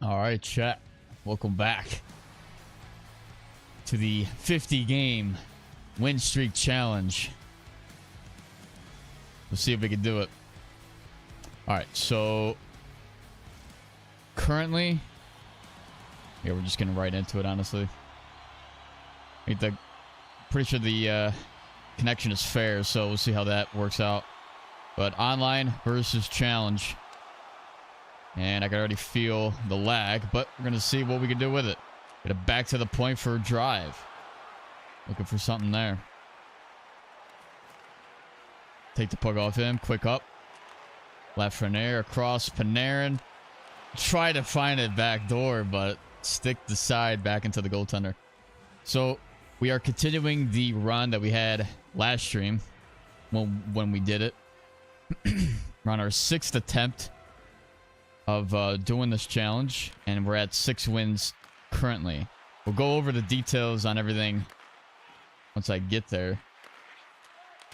All right, chat. Welcome back to the 50-game win streak challenge. Let's see if we can do it. All right, so currently, yeah, we're just getting right into it, honestly. Pretty sure the connection is fair, so we'll see how that works out. But online versus challenge. And I can already feel the lag, but we're going to see what we can do with it. Get it back to the point for a drive. Looking for something there. Take the puck off him. Quick up. Lafreniere across Panarin. Try to find it back door, but stick the side back into the goaltender. So we are continuing the run that we had last stream when we did it. We're on our 6th attempt of doing this challenge, and we're at 6 wins currently. We'll go over the details on everything once I get there.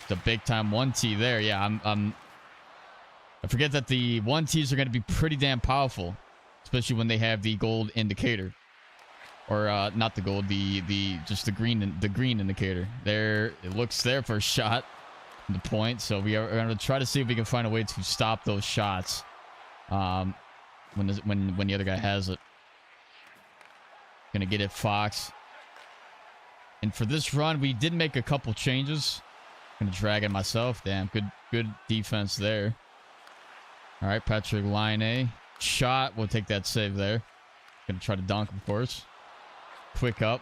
It's a big time 1T there. Yeah, I forget that the 1Ts are going to be pretty damn powerful, especially when they have the gold indicator, or not the gold, just the green indicator. There, it looks there for a shot, the point. So we are going to try to see if we can find a way to stop those shots. When the other guy has it. Gonna get it, Fox. And for this run, we did make a couple changes. Gonna drag it myself. Damn, good defense there. All right, Patrick Laine. Shot. We'll take that save there. Gonna try to dunk, of course. Quick up.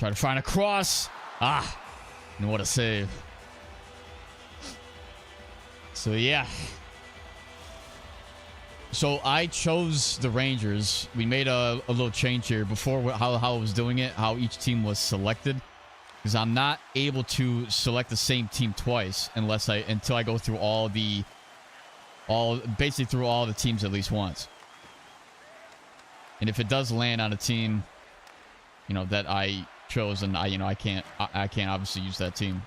Try to find a cross. Ah, and what a save. So yeah. So I chose the Rangers. We made a little change here before how I was doing it, how each team was selected, because I'm not able to select the same team twice until I go through basically through all the teams at least once. And if it does land on a team, that I chose, and I can't obviously use that team.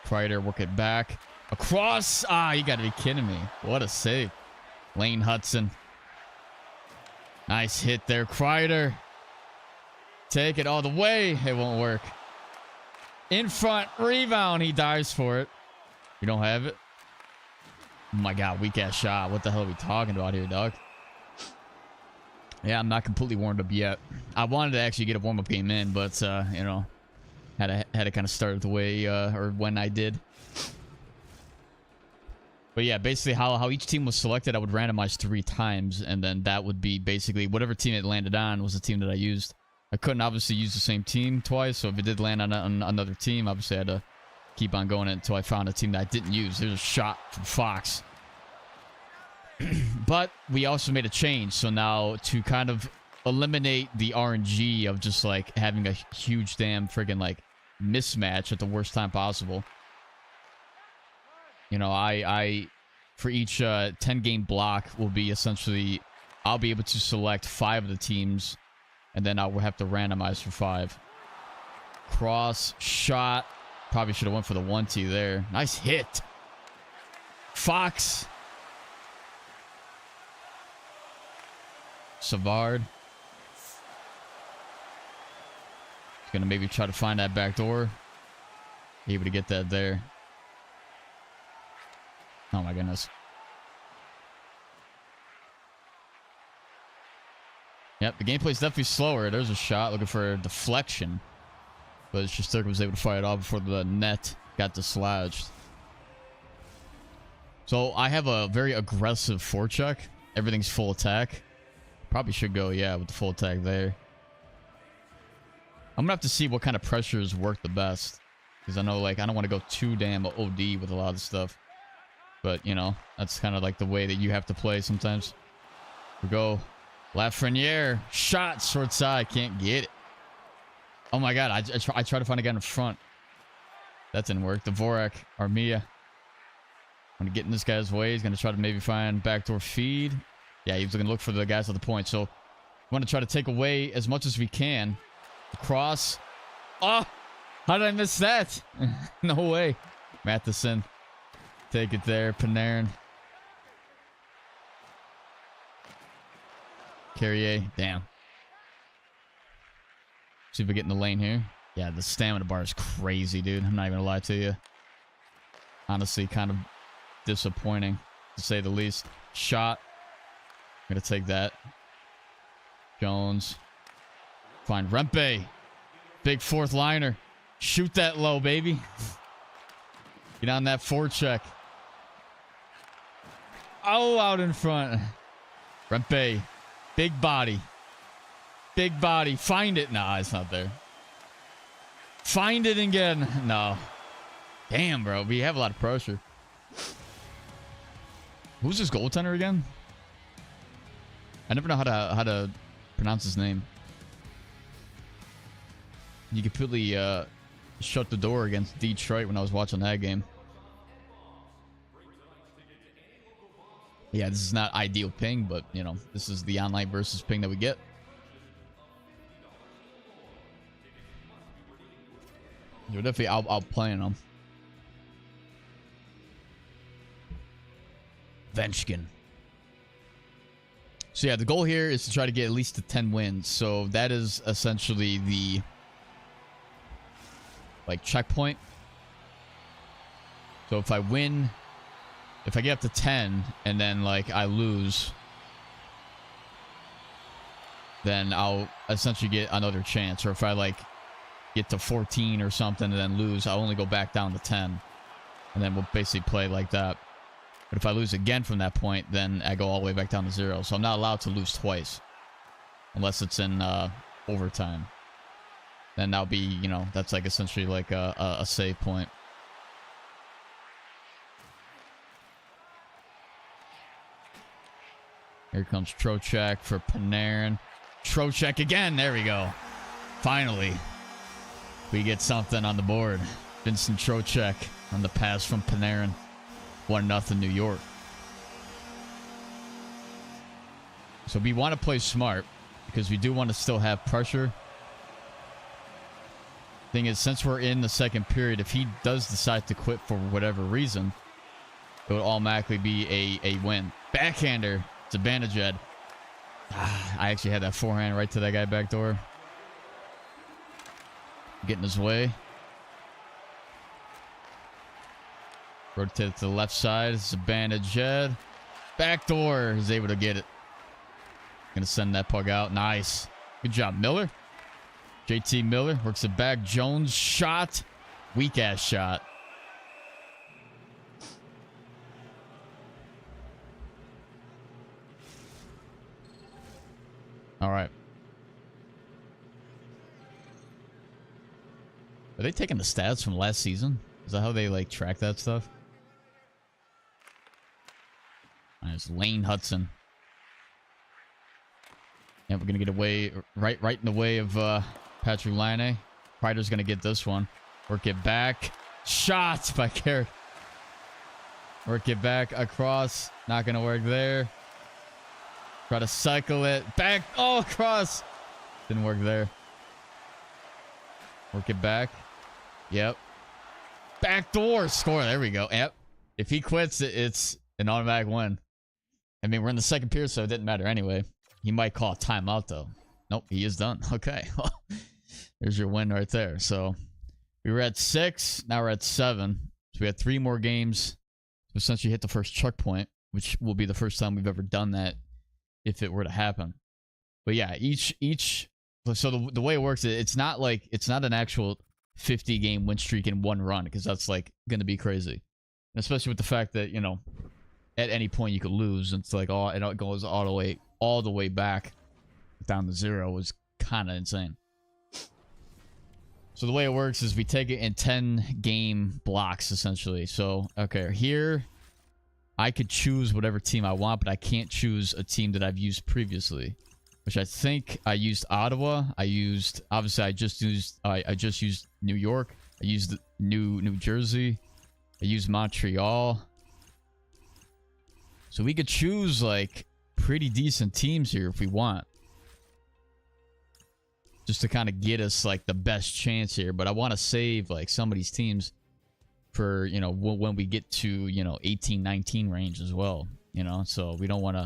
Kreider, work it back. Across. Ah, you gotta be kidding me. What a save. Lane Hudson. Nice hit there. Kreider. Take it all the way. It won't work. In front. Rebound. He dives for it. We don't have it. Oh my God. Weak ass shot. What the hell are we talking about here, dog? Yeah, I'm not completely warmed up yet. I wanted to actually get a warm-up game in, but, had to kind of start the way, or when I did. But yeah, basically how each team was selected, I would randomize 3 times, and then that would be basically whatever team it landed on was the team that I used. I couldn't obviously use the same team twice, so if it did land on another team, obviously I had to keep on going until I found a team that I didn't use. There's a shot from Fox. But we also made a change, so now to kind of eliminate the RNG of just like having a huge damn friggin' like mismatch at the worst time possible. I for each 10-game block will be essentially, I'll be able to select 5 of the teams, and then I will have to randomize for 5. Cross, shot. Probably should have went for the 1T there. Nice hit. Fox. Savard. He's going to maybe try to find that back door. Able to get that there. Oh my goodness. Yep, the gameplay's definitely slower. There's a shot looking for a deflection. But Shesterkin was able to fire it off before the net got dislodged. So I have a very aggressive forecheck. Everything's full attack. Probably should go, yeah, with the full attack there. I'm gonna have to see what kind of pressures work the best. Because I know, like, I don't want to go too damn OD with a lot of stuff. But, that's kind of like the way that you have to play sometimes. We go. Lafreniere. Shot. Short side. Can't get it. Oh, my God. I tried to find a guy in front. That didn't work. Dvorak. Armia. I'm going to get in this guy's way. He's going to try to maybe find backdoor feed. Yeah, he was going to look for the guys at the point. So, we want to try to take away as much as we can. Cross. Oh! How did I miss that? No way. Matheson. Take it there. Panarin. Carrier. Damn. See if we get in the lane here. Yeah, the stamina bar is crazy, dude. I'm not even gonna lie to you. Honestly, kind of disappointing, to say the least. Shot. I'm gonna take that. Jones. Find Rempe. Big fourth liner. Shoot that low, baby. Get on that forecheck. Oh, out in front. Rempe. Big body. Big body. Find it. Nah, it's not there. Find it again. No. Damn, bro. We have a lot of pressure. Who's this goaltender again? I never know how to pronounce his name. You completely shut the door against Detroit when I was watching that game. Yeah, this is not ideal ping, but, you know, this is the online versus ping that we get. You're definitely outplaying them. Venchkin. So yeah, the goal here is to try to get at least to 10 wins. So that is essentially the like checkpoint. So if I win, if I get up to 10 and then like I lose, then I'll essentially get another chance. Or if I like get to 14 or something and then lose, I'll only go back down to 10. And then we'll basically play like that. But if I lose again from that point, then I go all the way back down to 0. So I'm not allowed to lose twice. Unless it's in overtime. Then that'll be, you know, that's like essentially like a save point. Here comes Trocheck for Panarin. Trocheck again. There we go. Finally. We get something on the board. Vincent Trocheck on the pass from Panarin. 1-0 New York. So we want to play smart because we do want to still have pressure. Thing is, since we're in the second period, if he does decide to quit for whatever reason, it would automatically be a win. Backhander. It's a Zibanejad. I actually had that forehand right to that guy back door. Getting his way. Rotate to the left side. Zibanejad. Backdoor. He's able to get it. Gonna send that puck out. Nice. Good job, Miller. JT Miller works it back. Jones shot. Weak ass shot. All right. Are they taking the stats from last season? Is that how they like track that stuff? It's Lane Hudson. Yeah, we're gonna get away right in the way of Patrick Laine. Kreider's gonna get this one. Work it back. Shot by Carrick. Work it back across. Not gonna work there. Try to cycle it back. Oh, across. Didn't work there. Work it back. Yep. Backdoor score. There we go. Yep. If he quits, it's an automatic win. I mean, we're in the second period, so it didn't matter anyway. He might call a timeout, though. Nope, he is done. Okay. Well, there's your win right there. So we were at 6. Now we're at 7. So we had 3 more games to essentially hit the first checkpoint, which will be the first time we've ever done that if it were to happen. But yeah, each. So the way it works, it's not an actual 50-game win streak in one run, because that's like going to be crazy. And especially with the fact that, you know, at any point you could lose. It's like, oh, it goes all the way back down to 0 is kind of insane. So the way it works is we take it in 10-game blocks, essentially. So, okay, here I could choose whatever team I want, but I can't choose a team that I've used previously. Which I think I used Ottawa. Obviously I just used New York. I used New Jersey. I used Montreal. So we could choose like pretty decent teams here if we want. Just to kind of get us like the best chance here. But I want to save like some of these teams for, you know, when we get to, you know, 18-19 range as well. You know, so we don't want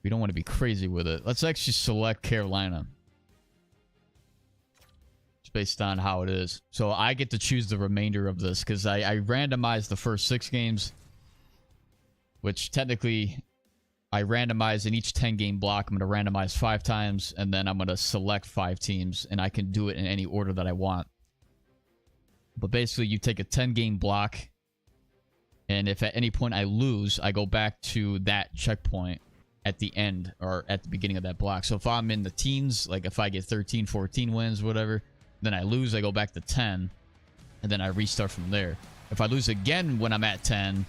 We don't want to be crazy with it. Let's actually select Carolina. It's based on how it is. So I get to choose the remainder of this because I randomized the first 6 games, which technically I randomize in each 10-game block. I'm going to randomize 5 times, and then I'm going to select 5 teams, and I can do it in any order that I want. But basically, you take a 10-game block, and if at any point I lose, I go back to that checkpoint at the end or at the beginning of that block. So if I'm in the teens, like if I get 13, 14 wins, whatever, then I lose, I go back to 10, and then I restart from there. If I lose again when I'm at 10,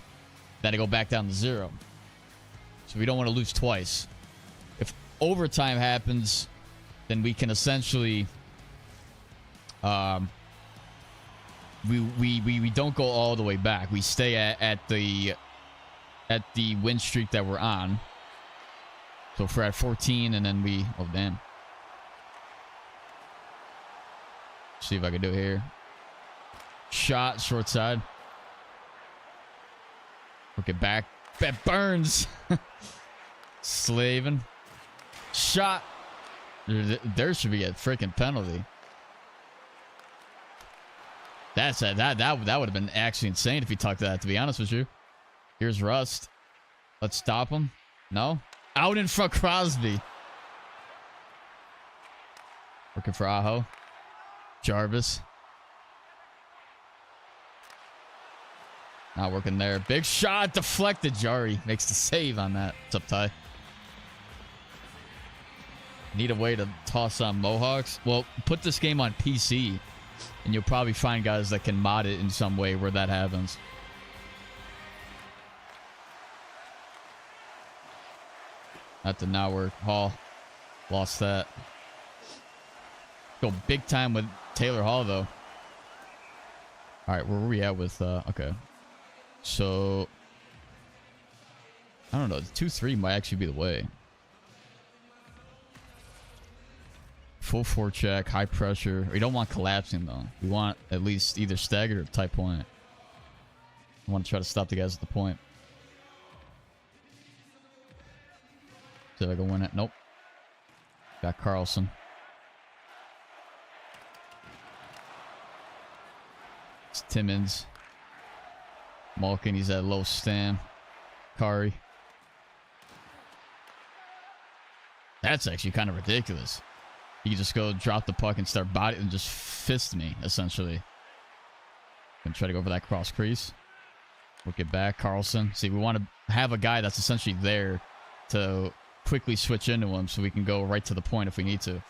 then I go back down to 0. So we don't want to lose twice. If overtime happens, then we can essentially we don't go all the way back. We stay at the win streak that we're on. So if we're at 14 and then we... Oh, damn. See if I can do it here. Shot, short side. Look it back. That burns. Slaving. Shot. There should be a freaking penalty. That would have been actually insane if he talked to that, to be honest with you. Here's Rust. Let's stop him. No? Out in front, Crosby. Looking for Aho. Jarvis. Not working there. Big shot. Deflected. Jari makes the save on that. What's up, Ty? Need a way to toss on Mohawks. Well, put this game on PC, and you'll probably find guys that can mod it in some way where that happens. That did not work. Hall lost that. Go big time with Taylor Hall, though. All right, where were we at with... okay. So... I don't know. 2-3 might actually be the way. Full forecheck, high pressure. We don't want collapsing, though. We want at least either staggered or tight point. I want to try to stop the guys at the point. See if I can win it. Nope. Got Carlson. It's Timmons. Malkin, he's at low stand. Kari. That's actually kind of ridiculous. He can just go drop the puck and start body and just fist me, essentially. Gonna try to go for that cross crease. Work it back. Carlson. See, we want to have a guy that's essentially there to quickly switch into him so we can go right to the point if we need to.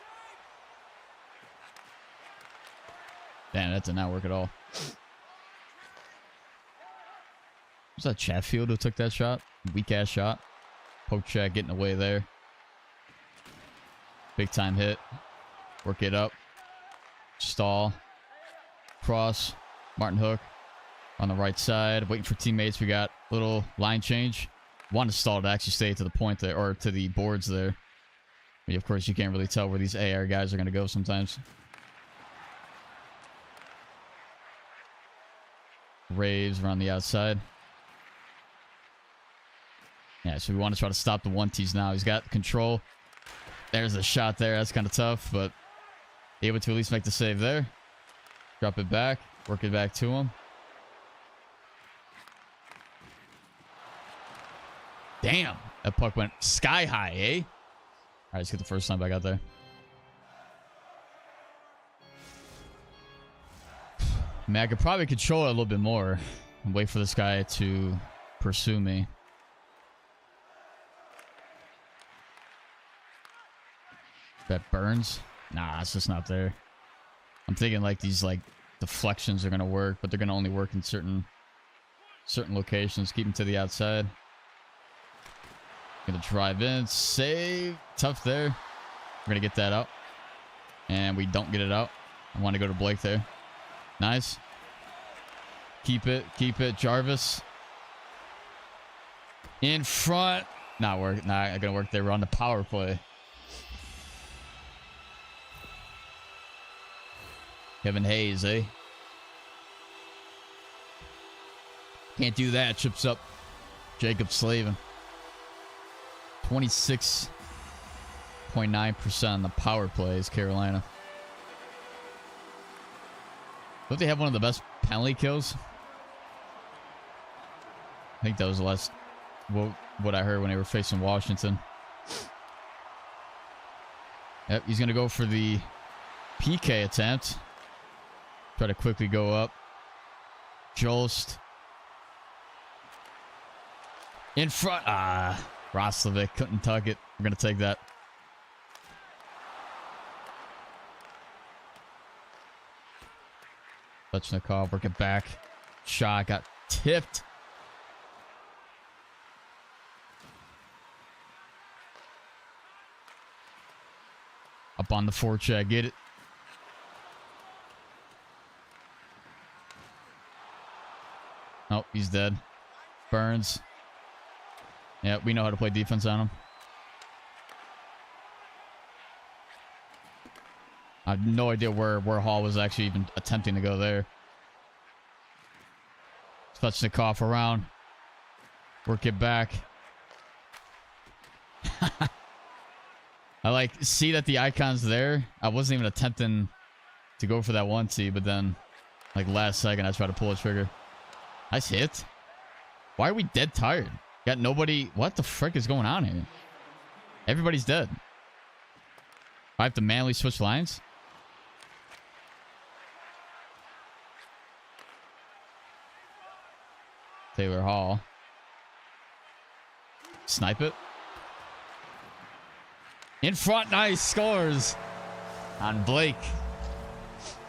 Damn, that did not work at all. Was that Chatfield who took that shot? Weak ass shot. Poke check, getting away there. Big time hit. Work it up. Stall. Cross. Martin Hook on the right side. Waiting for teammates. We got a little line change. Want to stall to actually stay to the point there, or to the boards there. I mean, of course, you can't really tell where these AR guys are going to go sometimes. Raves around the outside. Yeah, so we want to try to stop the 1-Ts now. He's got control. There's a shot there. That's kind of tough, but able to at least make the save there. Drop it back. Work it back to him. Damn. That puck went sky high, eh? All right, let's get the first time back out there. I mean, I could probably control it a little bit more and wait for this guy to pursue me. That burns? Nah, it's just not there. I'm thinking like these like deflections are gonna work, but they're gonna only work in certain locations. Keep them to the outside. Gonna drive in, save. Tough there. We're gonna get that out. And we don't get it out. I want to go to Blake there. Nice. Keep it. Keep it. Jarvis. In front. Not work. Not gonna work there. We're on the power play. Kevin Hayes, eh? Can't do that. Chips up. Jacob Slavin. 26.9% on the power plays, Carolina. Don't they have one of the best penalty kills? I think that was the last what I heard when they were facing Washington. Yep, he's going to go for the PK attempt. Try to quickly go up. Jost. In front. Roslovic couldn't tuck it. We're going to take that. Touchnikov, work it back. Shot got tipped. Up on the forecheck, get it. Oh, he's dead. Burns. Yeah, we know how to play defense on him. I have no idea where Hall was actually even attempting to go there. Svechnikov around. Work it back. I see that the icon's there. I wasn't even attempting to go for that 1T, but then last second I tried to pull a trigger. Nice hit. Why are we dead tired? Got nobody. What the frick is going on here? Everybody's dead. I have to manually switch lines. Taylor Hall. Snipe it. In front, nice, scores on Blake.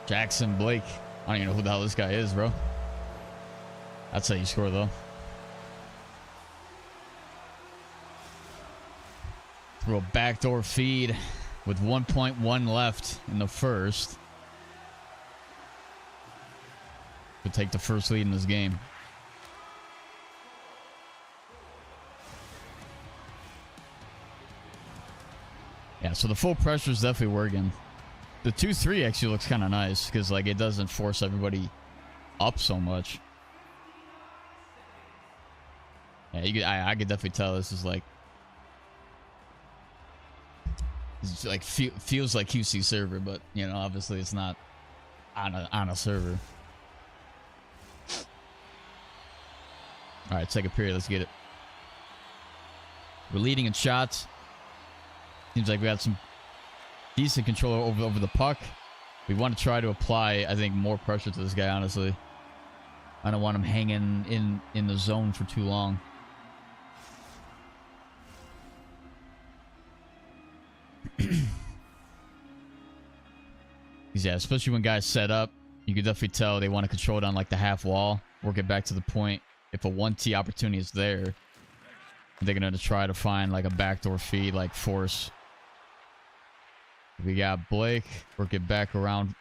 Jackson Blake. I don't even know who the hell this guy is, bro. That's how you score, though. Through a backdoor feed with 1.1 left in the first. Could take the first lead in this game. Yeah, so the full pressure is definitely working. The 2-3 actually looks kind of nice because it doesn't force everybody up so much. Yeah, I could definitely tell this is feels like QC server, but obviously it's not on a server. All right, second period, let's get it. We're leading in shots. Seems like we got some decent control over the puck. We want to try to apply, I think, more pressure to this guy, honestly. I don't want him hanging in the zone for too long. Yeah, especially when guys set up, you can definitely tell they want to control it on the half wall, work it back to the point. If a 1T opportunity is there, they're going to try to find a backdoor feed, force. We got Blake, work it back around.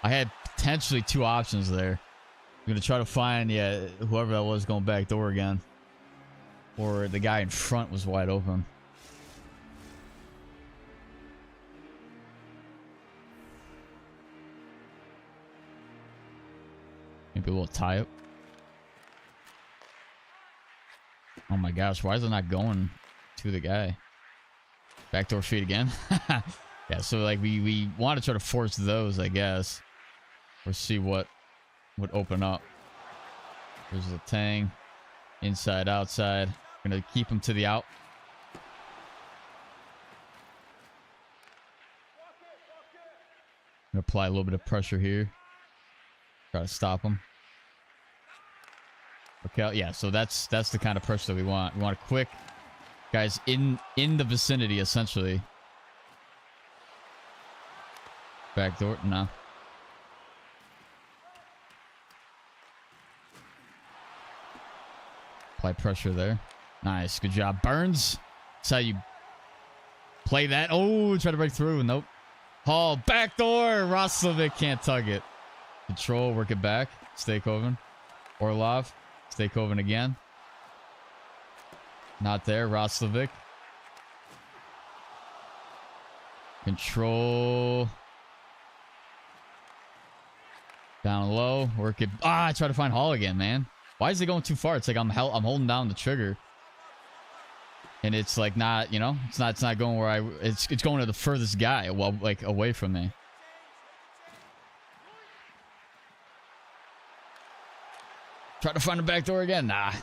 I had potentially two options there. I'm going to try to find, whoever that was going backdoor again. Or the guy in front was wide open. Maybe a little tie-up. Oh my gosh, why is it not going to the guy? Backdoor feed again. Yeah, so we want to try to force those, I guess. Or see what would open up. There's the Tang. Inside, outside. Gonna keep him to the out. Gonna apply a little bit of pressure here. Try to stop him. Okay, yeah, so that's the kind of pressure that we want. We want a quick guys in the vicinity, essentially. Backdoor, no. Apply pressure there. Nice, good job, Burns. That's how you play that. Oh, try to break through. Nope. Hall, backdoor. Roslovic can't tug it. Control, work it back. Stakehoven. Orlov. Stakehoven again. Not there. Roslovic. Control. Down low. Work it. I try to find Hall again, man. Why is it going too far? It's I'm holding down the trigger. And it's like not, you know, it's not going where it's going to the furthest guy, well, like away from me. Try to find a back door again. Nah.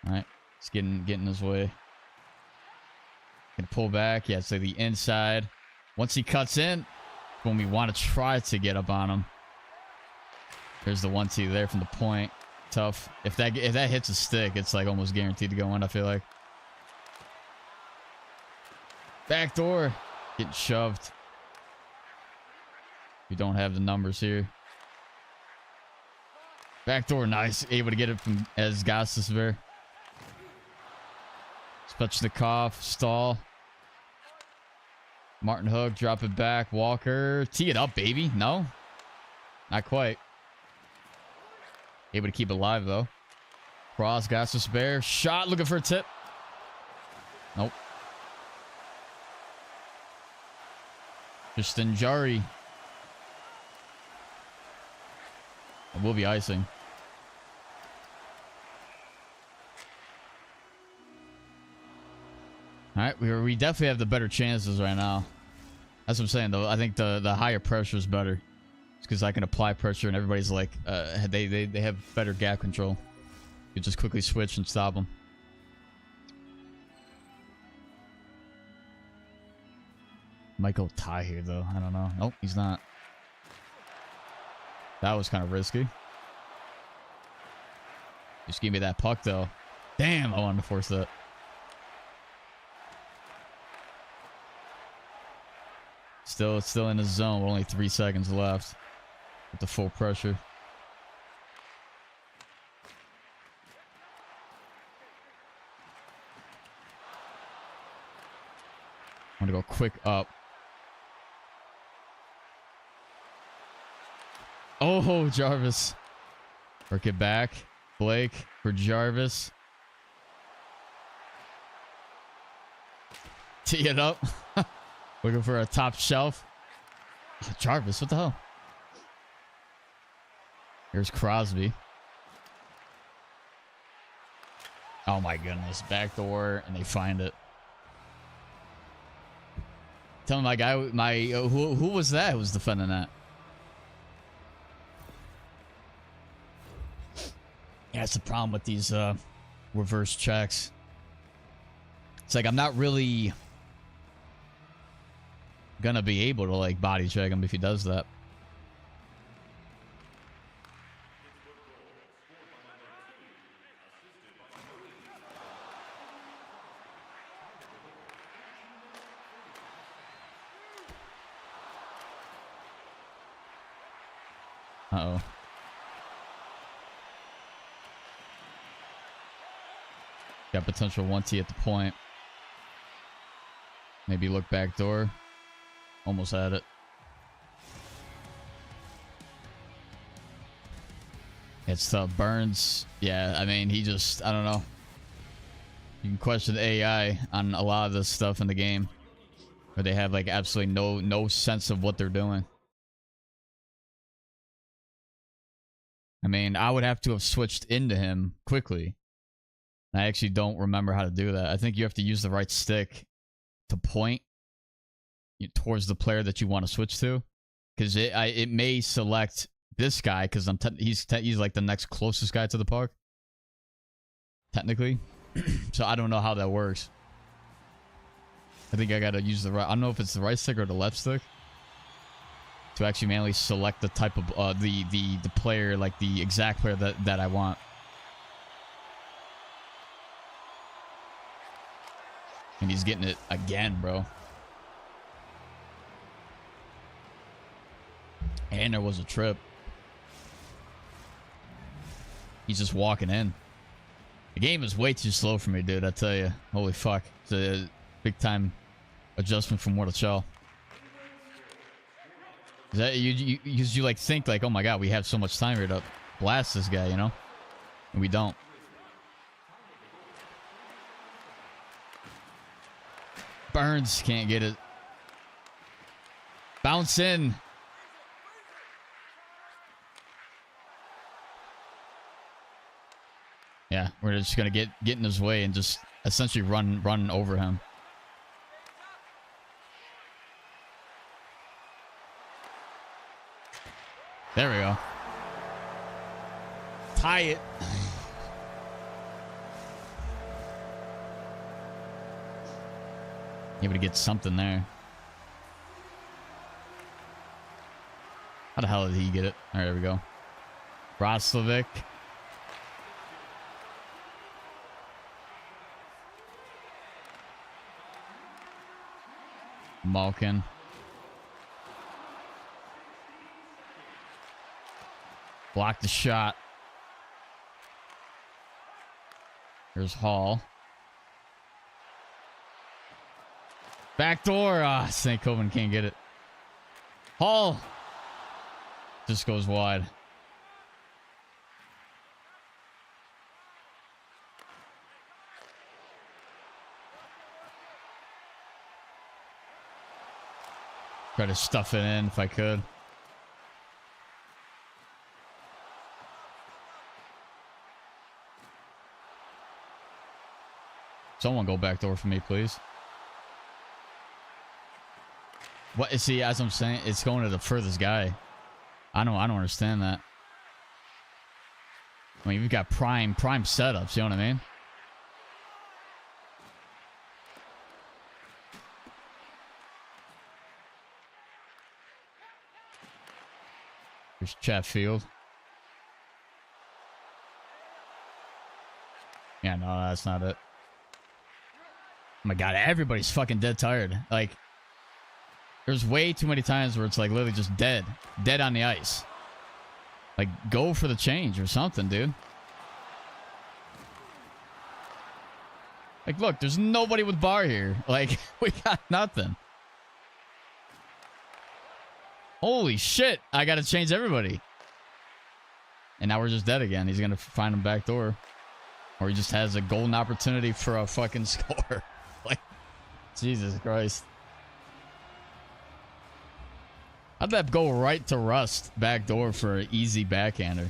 All right, it's getting his way. Gonna pull back. Yeah, it's like the inside. Once he cuts in, when we want to try to get up on him. There's the 1-2 there from the point. Tough. If that hits a stick, it's like almost guaranteed to go in, I feel like. Back door. Getting shoved. We don't have the numbers here. Back door, nice. Able to get it from as Gostisbehere. Spechnikov, stall. Martin Hook, drop it back. Walker, tee it up, baby. No, not quite. Able to keep it alive, though. Cross, Gostisbehere. Shot, looking for a tip. Nope. Tristan Jarry. It will be icing. All right, we definitely have the better chances right now. That's what I'm saying, though. I think the higher pressure is better. It's because I can apply pressure and everybody's like, they have better gap control. You just quickly switch and stop them. Might go tie here, though. I don't know. Nope, he's not. That was kind of risky. Just give me that puck, though. Damn, I wanted to force that. Still in the zone. With only 3 seconds left. With the full pressure. I'm gonna go quick up. Oh, Jarvis. Work it back. Blake for Jarvis. Tee it up. Looking for a top shelf. Oh, Jarvis, what the hell? Here's Crosby. Oh my goodness. Backdoor, and they find it. Tell me, my guy, who was that who was defending that? Yeah, that's the problem with these reverse checks. It's like I'm not really gonna be able to like body check him if he does that. Uh-oh. Got potential 1-T at the point. Maybe look back door. Almost had it. It's Burns. Yeah, I mean, he just, I don't know. You can question the AI on a lot of this stuff in the game. Where they have like absolutely no sense of what they're doing. I mean, I would have to have switched into him quickly. I actually don't remember how to do that. I think you have to use the right stick to point towards the player that you want to switch to, because it may select this guy because he's like the next closest guy to the puck, technically. So I don't know how that works. I think I gotta use the right. I don't know if it's the right stick or the left stick to actually manually select the type of the player, like the exact player that I want. And he's getting it again, bro. And there was a trip. He's just walking in. The game is way too slow for me, dude. I tell you. Holy fuck. It's a big time adjustment from Mortal Shell. Is that you like think like, oh my god, we have so much time here to blast this guy, you know? And we don't. Burns can't get it. Bounce in. Yeah, we're just gonna get in his way and just essentially run over him. There we go. Tie it. Able to get something there. How the hell did he get it? All right, there we go. Roslovic. Malkin. Block the shot. Here's Hall. Backdoor. Ah, St. Coven can't get it. Hall. Just goes wide. Try to stuff it in if I could. Someone go back door for me, please. What is he? As I'm saying, it's going to the furthest guy. I don't understand that. I mean, we've got prime setups. You know what I mean? Here's Chatfield. Yeah, no, that's not it. Oh my god, everybody's fucking dead tired. Like, there's way too many times where it's like literally just dead on the ice. Like, go for the change or something, dude. Like, look, there's nobody with bar here. Like, we got nothing. Holy shit, I gotta change everybody. And now we're just dead again. He's gonna find him back door. Or he just has a golden opportunity for a fucking score. Like, Jesus Christ. How'd that go right to Rust back door for an easy backhander?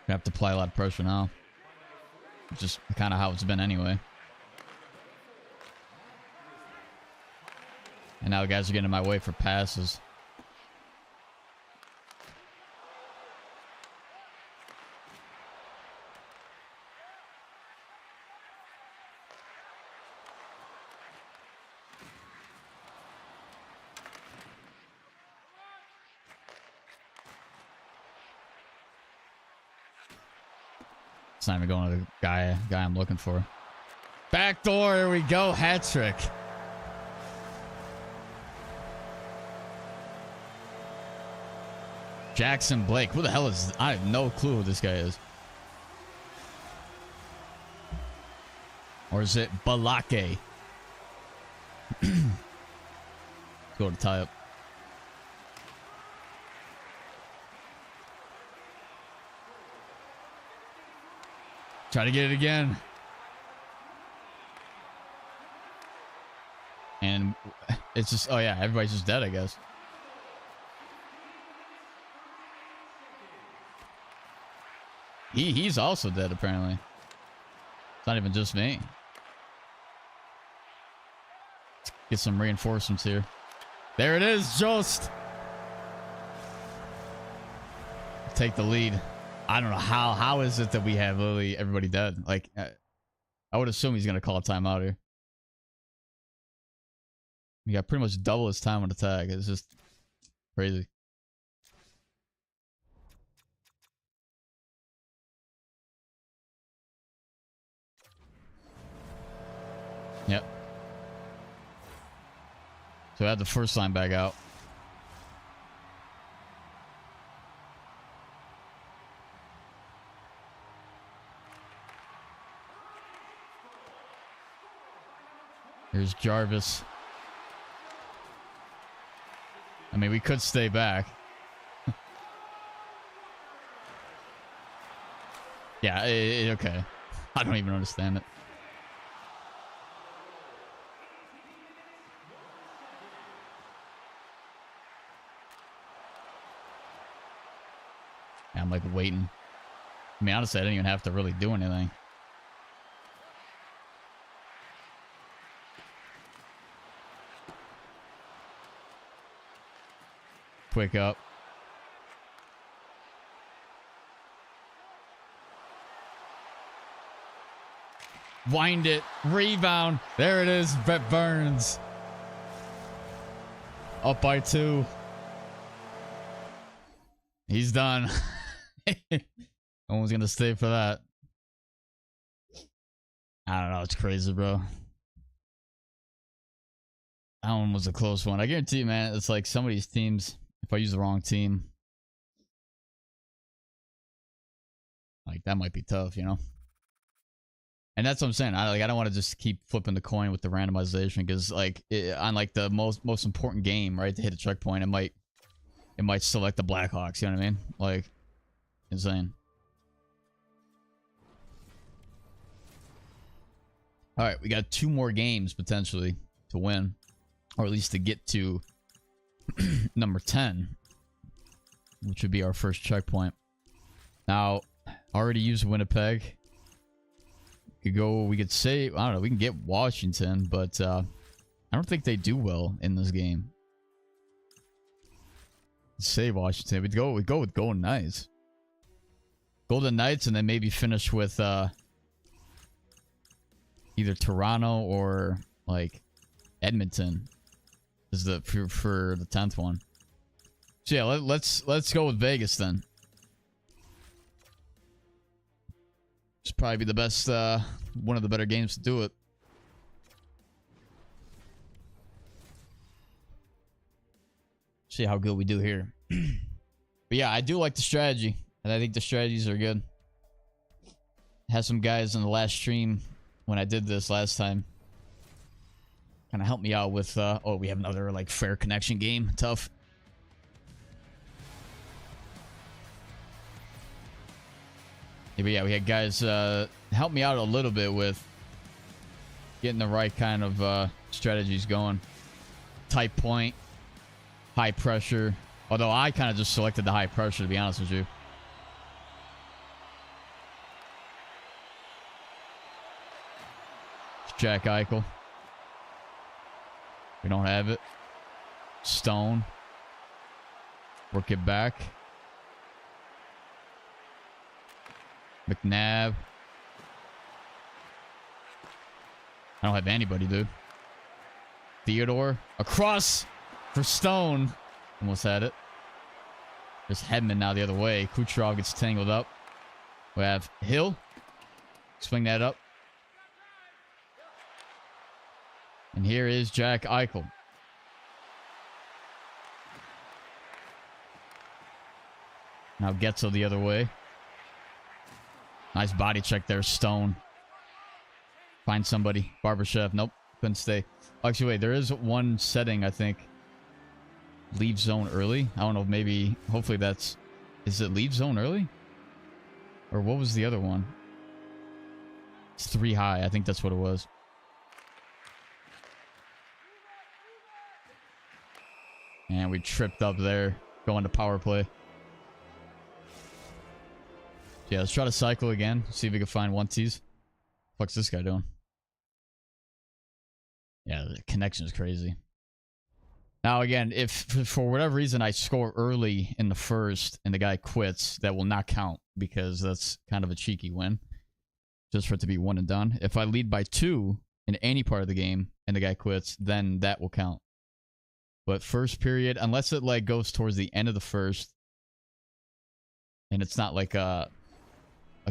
We have to apply a lot of pressure now. Just kind of how it's been anyway. And now the guys are getting in my way for passes. It's not even going to the guy I'm looking for. Backdoor, here we go. Hat trick. Jackson Blake. Who the hell is... I have no clue who this guy is. Or is it Balake? Go to tie up. Try to get it again. And it's just... Oh, yeah. Everybody's just dead, I guess. He's also dead, apparently. It's not even just me. Let's get some reinforcements here. There it is, Jost. Take the lead. I don't know how is it that we have literally everybody dead? Like, I would assume he's gonna call a timeout here. We got pretty much double his time on attack. It's just crazy. Yep. So I had the first line back out. Here's Jarvis. I mean, we could stay back. Yeah, okay. I don't even understand it. I'm like waiting. I mean, honestly, I didn't even have to really do anything. Quick up. Wind it. Rebound. There it is. Brett Burns. Up by 2. He's done. No one's going to stay for that. I don't know. It's crazy, bro. That one was a close one. I guarantee you, man, it's like some of these teams, if I use the wrong team, like that might be tough, you know? And that's what I'm saying. I don't want to just keep flipping the coin with the randomization because, like, on like the most important game, right, to hit a checkpoint, it might select the Blackhawks. You know what I mean? Like, insane. All right, we got 2 more games potentially to win, or at least to get to number 10, which would be our first checkpoint. Now, already used Winnipeg. We could say, I don't know, we can get Washington, but I don't think they do well in this game. Say Washington. We'd go with Golden Knights. Golden Knights, and then maybe finish with either Toronto or like Edmonton is the for the 10th one. So yeah, let's go with Vegas then. It's probably be the best, one of the better games to do it. See how good we do here. But yeah, I do like the strategy, and I think the strategies are good. Had some guys in the last stream when I did this last time kind of help me out with, oh, we have another like fair connection game. Tough. But yeah, we had guys help me out a little bit with getting the right kind of strategies going. Tight point, high pressure. Although I kind of just selected the high pressure, to be honest with you. Jack Eichel. We don't have it. Stone. Work it back. McNabb. I don't have anybody, dude. Theodore. Across for Stone. Almost had it. There's Hedman now the other way. Kucherov gets tangled up. We have Hill. Swing that up. And here is Jack Eichel. Now Getzel the other way. Nice body check there, Stone. Find somebody. Barbashev. Nope. Couldn't stay. Actually, wait. There is one setting, I think. Leave zone early. I don't know. Maybe. Hopefully that's... Is it leave zone early? Or what was the other one? It's 3 high. I think that's what it was. And we tripped up there. Going to power play. Yeah, let's try to cycle again. See if we can find one-tees. What's this guy doing? Yeah, the connection is crazy. Now, again, if for whatever reason I score early in the first and the guy quits, that will not count because that's kind of a cheeky win. Just for it to be one and done. If I lead by 2 in any part of the game and the guy quits, then that will count. But first period, unless it like goes towards the end of the first and it's not like a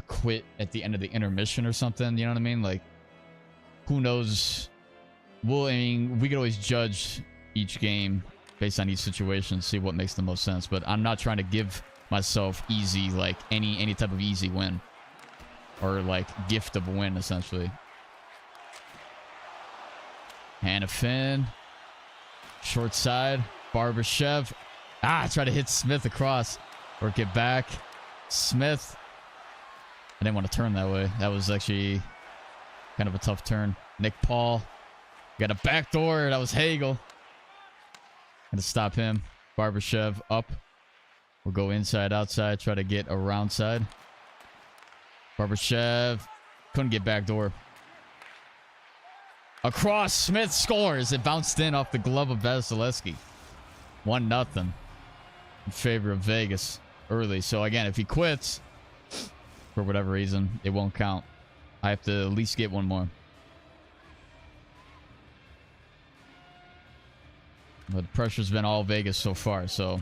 quit at the end of the intermission or something, you know what I mean? Like, who knows? I mean, we could always judge each game based on each situation, see what makes the most sense. But I'm not trying to give myself easy, like any type of easy win or like gift of a win, essentially. Hanifin, short side, Barbashev. Try to hit Smith across, work it back. Smith. I didn't want to turn that way. That was actually kind of a tough turn. Nick Paul. Got a backdoor. That was Hagel. Had to stop him. Barbashev up. We'll go inside, outside, try to get around side. Barbashev couldn't get back door. Across, Smith scores. It bounced in off the glove of Vasilevsky. 1-0 in favor of Vegas early. So again, if he quits, for whatever reason, it won't count. I have to at least get one more. But the pressure's been all Vegas so far, so.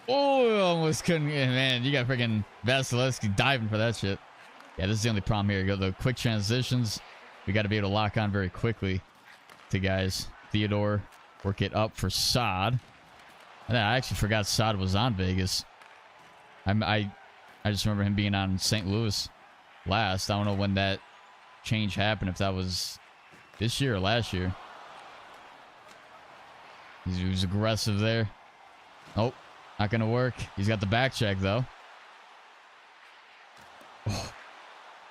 Oh, almost couldn't. Man, you got freaking Vasilevsky diving for that shit. Yeah, this is the only problem here. You go the quick transitions. We got to be able to lock on very quickly to guys. Theodore, work it up for Saad. And I actually forgot Saad was on Vegas. I just remember him being on St. Louis last. I don't know when that change happened, if that was this year or last year. He was aggressive there. Oh, not going to work. He's got the back check, though. Oh.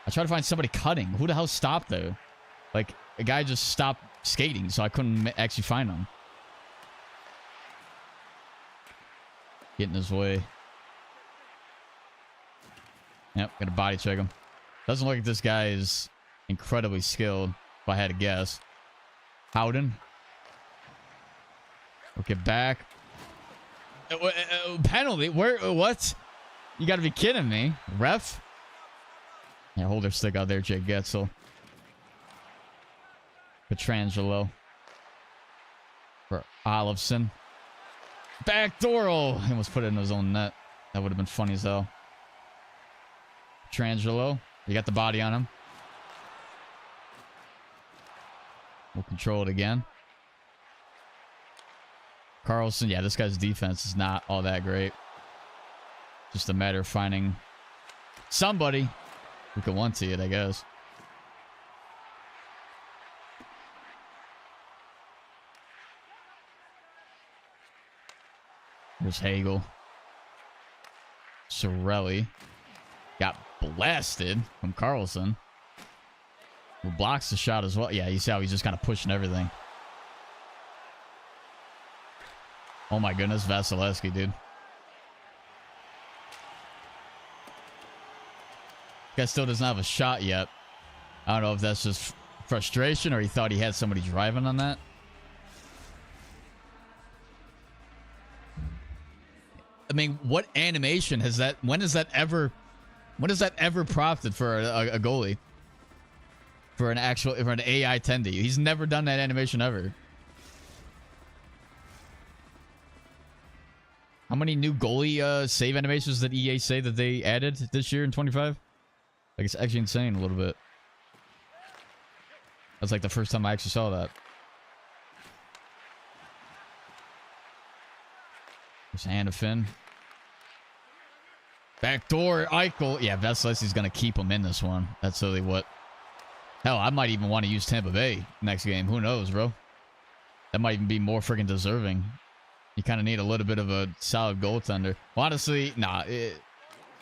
I tried to find somebody cutting. Who the hell stopped there? Like, a guy just stopped skating, so I couldn't actually find him. Get in his way. Yep, gotta body check him. Doesn't look like this guy is incredibly skilled, if I had to guess. Howden. Okay, back. Penalty? Where? What? You gotta be kidding me. Ref? Yeah, hold their stick out there, Jake Getzel. Petrangelo. For Olofsson. Backdoor. Oh, he almost put it in his own net. That would have been funny as hell. Petrangelo. You got the body on him. We'll control it again. Carlson. Yeah, this guy's defense is not all that great. Just a matter of finding somebody who can one-tee it, I guess. There's Hagel. Sorelli. Got blasted from Carlson. Who blocks the shot as well. Yeah, you see how he's just kind of pushing everything. Oh my goodness, Vasilevsky, dude. Guy still doesn't have a shot yet. I don't know if that's just frustration or he thought he had somebody driving on that. I mean, what animation has that? When has that ever prompted for a goalie? For an AI 10D? He's never done that animation ever. How many new goalie save animations did EA say that they added this year in 25? Like, it's actually insane a little bit. That's like the first time I actually saw that. There's Hanifin. Backdoor, Eichel. Yeah, Vasilevsky's going to keep him in this one. That's really what. Hell, I might even want to use Tampa Bay next game. Who knows, bro? That might even be more freaking deserving. You kind of need a little bit of a solid goaltender. Well, honestly, nah.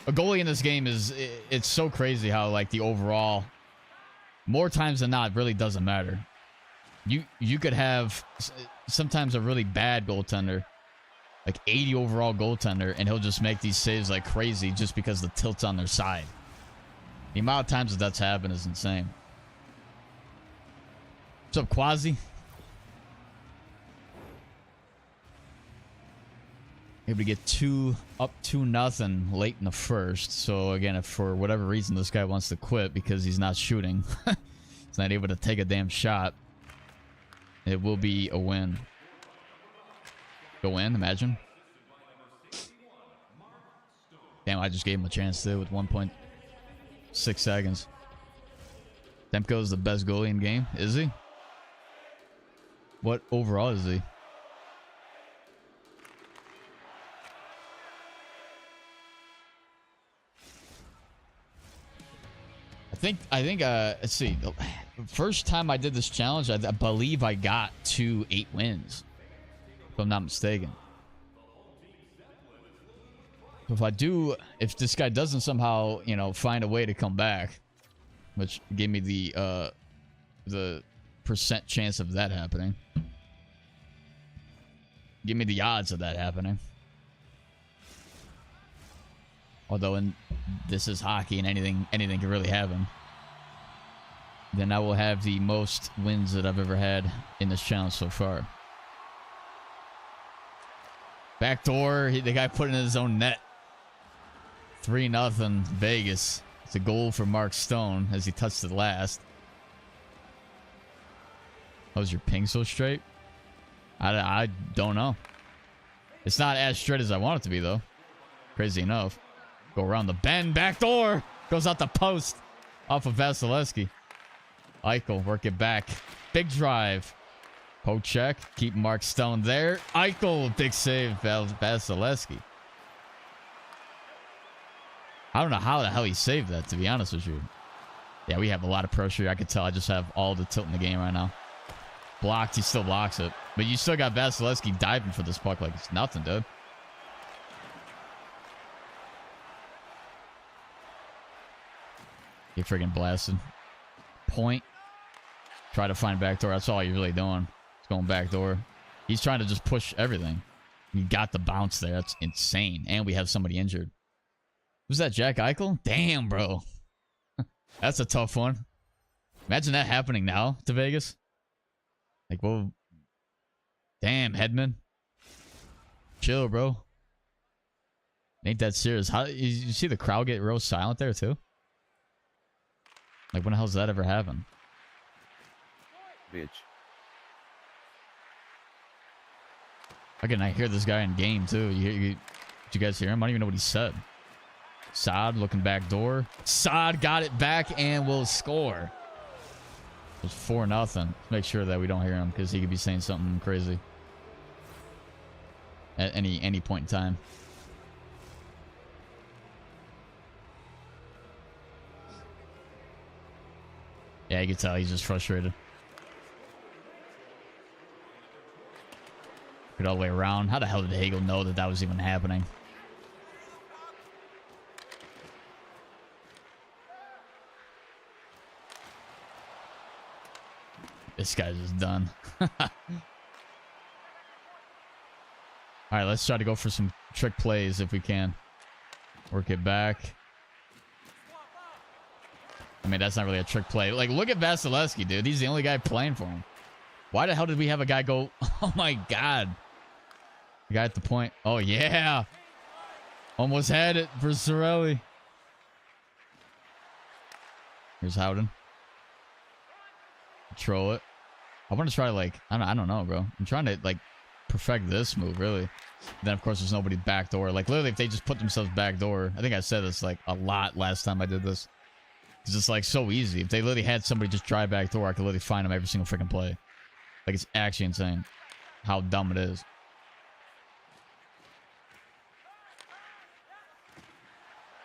A goalie in this game it's so crazy how, like, the overall, more times than not, really doesn't matter. You could have sometimes a really bad goaltender, like 80 overall goaltender, and he'll just make these saves like crazy just because the tilt's on their side. The amount of times that's happened is insane. What's up, Quasi? Able to get up 2-0 late in the first. So again, if for whatever reason this guy wants to quit because he's not shooting, he's not able to take a damn shot, it will be a win. Go in, imagine. Damn, I just gave him a chance to with 1.6 seconds. Demko's the best goalie in the game. Is he? What overall is he? I think let's see, the first time I did this challenge, I believe I got to 8 wins, if I'm not mistaken. So if this guy doesn't somehow, you know, find a way to come back, which gave me the percent chance of that happening. give me the odds of that happening. Although this is hockey and anything can really happen. Then I will have the most wins that I've ever had in this challenge so far. Backdoor, the guy put it in his own net. 3-0 Vegas. It's a goal for Mark Stone as he touched it last. How's your ping so straight? I don't know. It's not as straight as I want it to be, though. Crazy enough. Go around the bend. Backdoor. Goes out the post. Off of Vasilevsky. Eichel, work it back. Big drive. Poke check. Keep Mark Stone there. Eichel, big save. Vasilevsky. I don't know how the hell he saved that, to be honest with you. Yeah, we have a lot of pressure. I can tell I just have all the tilt in the game right now. Blocked. He still blocks it. But you still got Vasilevsky diving for this puck like it's nothing, dude. He friggin' blasted. Point. Try to find backdoor. That's all you're really doing. It's going backdoor. He's trying to just push everything. You got the bounce there. That's insane. And we have somebody injured. Who's that, Jack Eichel? Damn, bro. That's a tough one. Imagine that happening now to Vegas. Like, whoa. Damn, Hedman. Chill, bro. Ain't that serious. How you see the crowd get real silent there, too? Like, when the hell does that ever happen? Bitch. Again, I hear this guy in game, too. Did you guys hear him? I don't even know what he said. Saad looking back door. Saad got it back and will score. It was 4-0. Make sure that we don't hear him because he could be saying something crazy at any point in time. Yeah, you can tell he's just frustrated. Get all the way around. How the hell did Hagel know that that was even happening? This guy's just done. All right, let's try to go for some trick plays if we can. Work it back. I mean, that's not really a trick play. Like, look at Vasilevsky, dude. He's the only guy playing for him. Why the hell did we have a guy go... Oh, my God. The guy at the point. Oh, yeah. Almost had it for Cirelli. Here's Howden. Control it. I want to try, like... I don't know, bro. I'm trying to, like, perfect this move, really. And then, of course, there's nobody backdoor. Like, literally, if they just put themselves backdoor... I think I said this, like, a lot last time I did this. It's just, like, so easy. If they literally had somebody just drive backdoor, I could literally find them every single freaking play. Like, it's actually insane how dumb it is.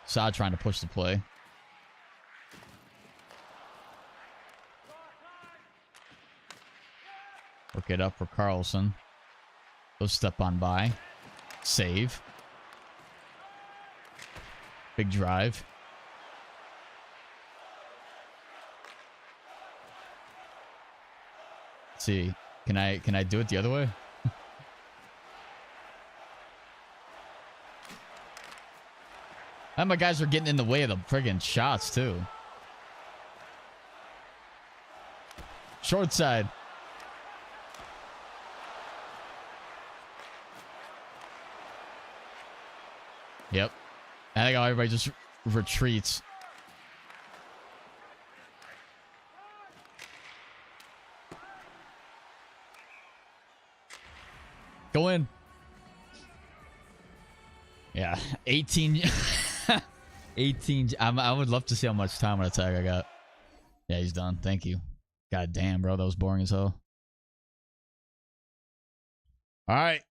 Saad trying to push the play. Work it up for Carlson. Go step on by. Save. Big drive. Let's see. Can I do it the other way? And my guys are getting in the way of the friggin' shots too. Short side. Yep. I think everybody just retreats. Go in. Yeah, 18. 18. I would love to see how much time on attack I got. Yeah, he's done. Thank you. God damn, bro. That was boring as hell. All right.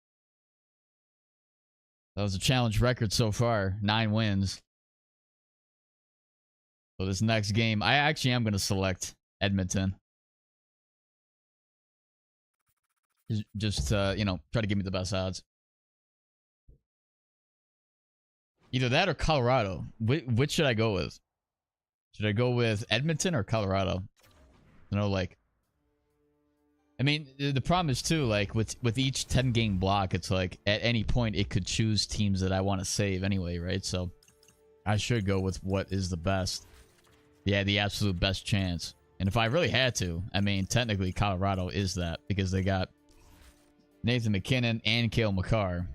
That was a challenge record so far. 9 wins. So this next game, I actually am going to select Edmonton. Just you know, try to give me the best odds. Either that or Colorado. Which should I go with? Should I go with Edmonton or Colorado? You know, like... I mean, the problem is too, like with each 10-game block, it's like at any point it could choose teams that I want to save anyway, right? So I should go with what is the best. Yeah, the absolute best chance. And if I really had to, I mean, technically Colorado is that because they got Nathan McKinnon and Cale Makar.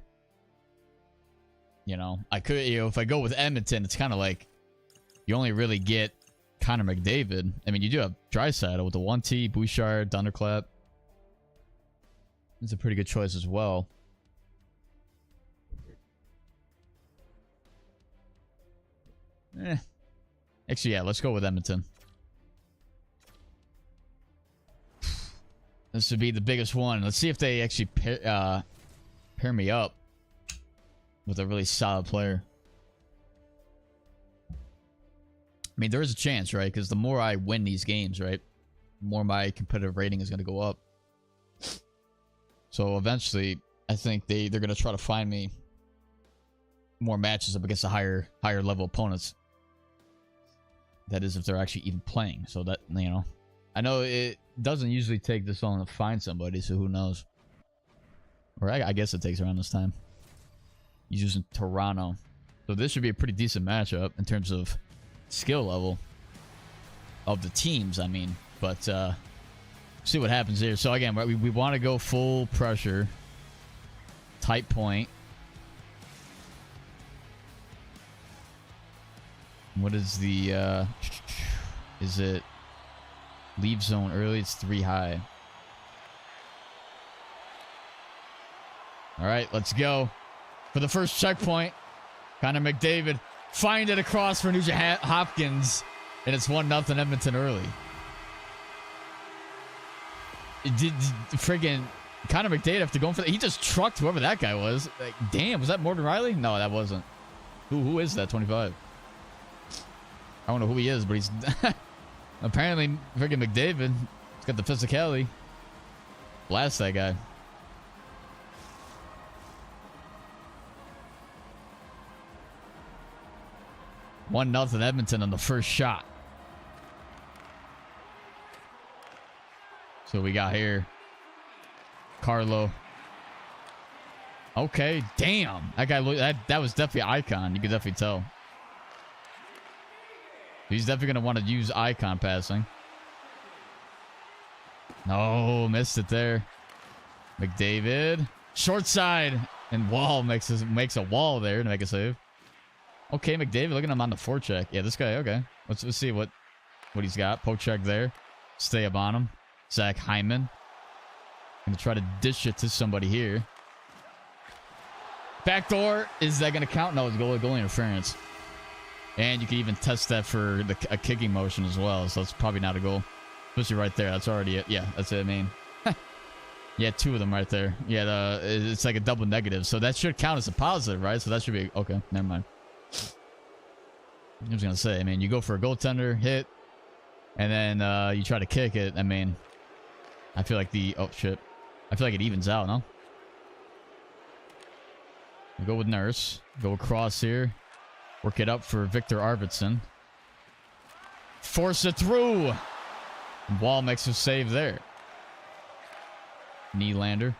You know, I could, you know, if I go with Edmonton, it's kind of like you only really get Connor McDavid. I mean, you do have Draisaitl with the 1T, Bouchard, Thunderclap. It's a pretty good choice as well. Actually, yeah, let's go with Edmonton. This would be the biggest one. Let's see if they actually pair me up with a really solid player. I mean, there is a chance, right? Because the more I win these games, right, the more my competitive rating is going to go up. So eventually, I think they're going to try to find me more matches up against the higher level opponents. That is, if they're actually even playing. So that, you know, I know it doesn't usually take this long to find somebody, so who knows? Or I guess it takes around this time. He's using Toronto. So this should be a pretty decent matchup in terms of skill level of the teams, I mean. But see what happens here. So again, we want to go full pressure. Tight point. What is the is it leave zone early? It's 3 high. All right, let's go for the first checkpoint. Connor McDavid find it across for Nugent Hopkins, and it's 1-0 Edmonton early. Did friggin' Connor McDavid have to go for that? He just trucked whoever that guy was. Like, damn, was that Morgan Riley? No, that wasn't. Who is that? 25. I don't know who he is, but he's apparently friggin' McDavid. He's got the physicality. Blast that guy. One nothing Edmonton on the first shot. So we got here. Carlo. Okay, damn. That guy looked that was definitely an icon. You could definitely tell. He's definitely gonna want to use icon passing. No, missed it there. McDavid. Short side. And Wall makes a wall there to make a save. Okay, McDavid, look at him on the forecheck. Yeah, this guy, okay. Let's see what he's got. Poke check there. Stay up on him. Zach Hyman. Gonna try to dish it to somebody here. Backdoor. Is that gonna count? No, it's goal interference. And you can even test that for a kicking motion as well. So it's probably not a goal. Especially right there. That's already it. Yeah, that's it. I mean, yeah, 2 of them right there. Yeah, it's like a double negative. So that should count as a positive, right? So that should be okay. Never mind. I was gonna say, I mean, you go for a goaltender hit, and then you try to kick it. I mean, I feel like I feel like it evens out, no? We go with Nurse. Go across here. Work it up for Victor Arvidsson. Force it through. Wall makes a save there. Nylander.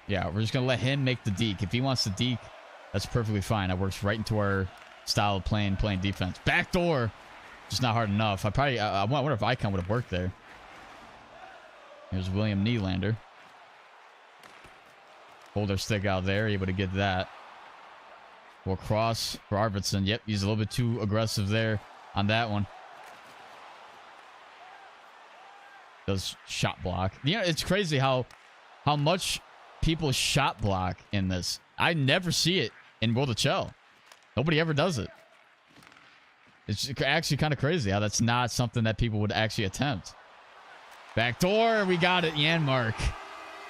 Yeah, we're just gonna let him make the deke. If he wants the deke, that's perfectly fine. That works right into our style of playing defense. Backdoor, just not hard enough. I wonder if Icon would have worked there. Here's William Nylander. Hold our stick out there, able to get that. We'll cross for Arvidsson. Yep, he's a little bit too aggressive there on that one. Does shot block. You know, it's crazy how much people shot block in this. I never see it in World of Chell. Nobody ever does it. It's actually kind of crazy how that's not something that people would actually attempt. Backdoor, we got it. Janmark.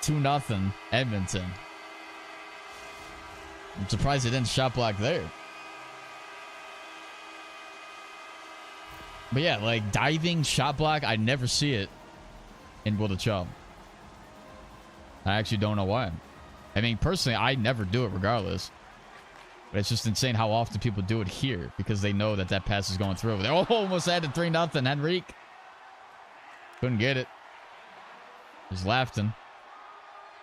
2-0 Edmonton. I'm surprised they didn't shot block there. But yeah, like diving shot block, I never see it in World of Chell. I actually don't know why. I mean, personally, I never do it regardless. But it's just insane how often people do it here because they know that pass is going through. They almost added 3-0, Henrique. Couldn't get it. He's Lafton.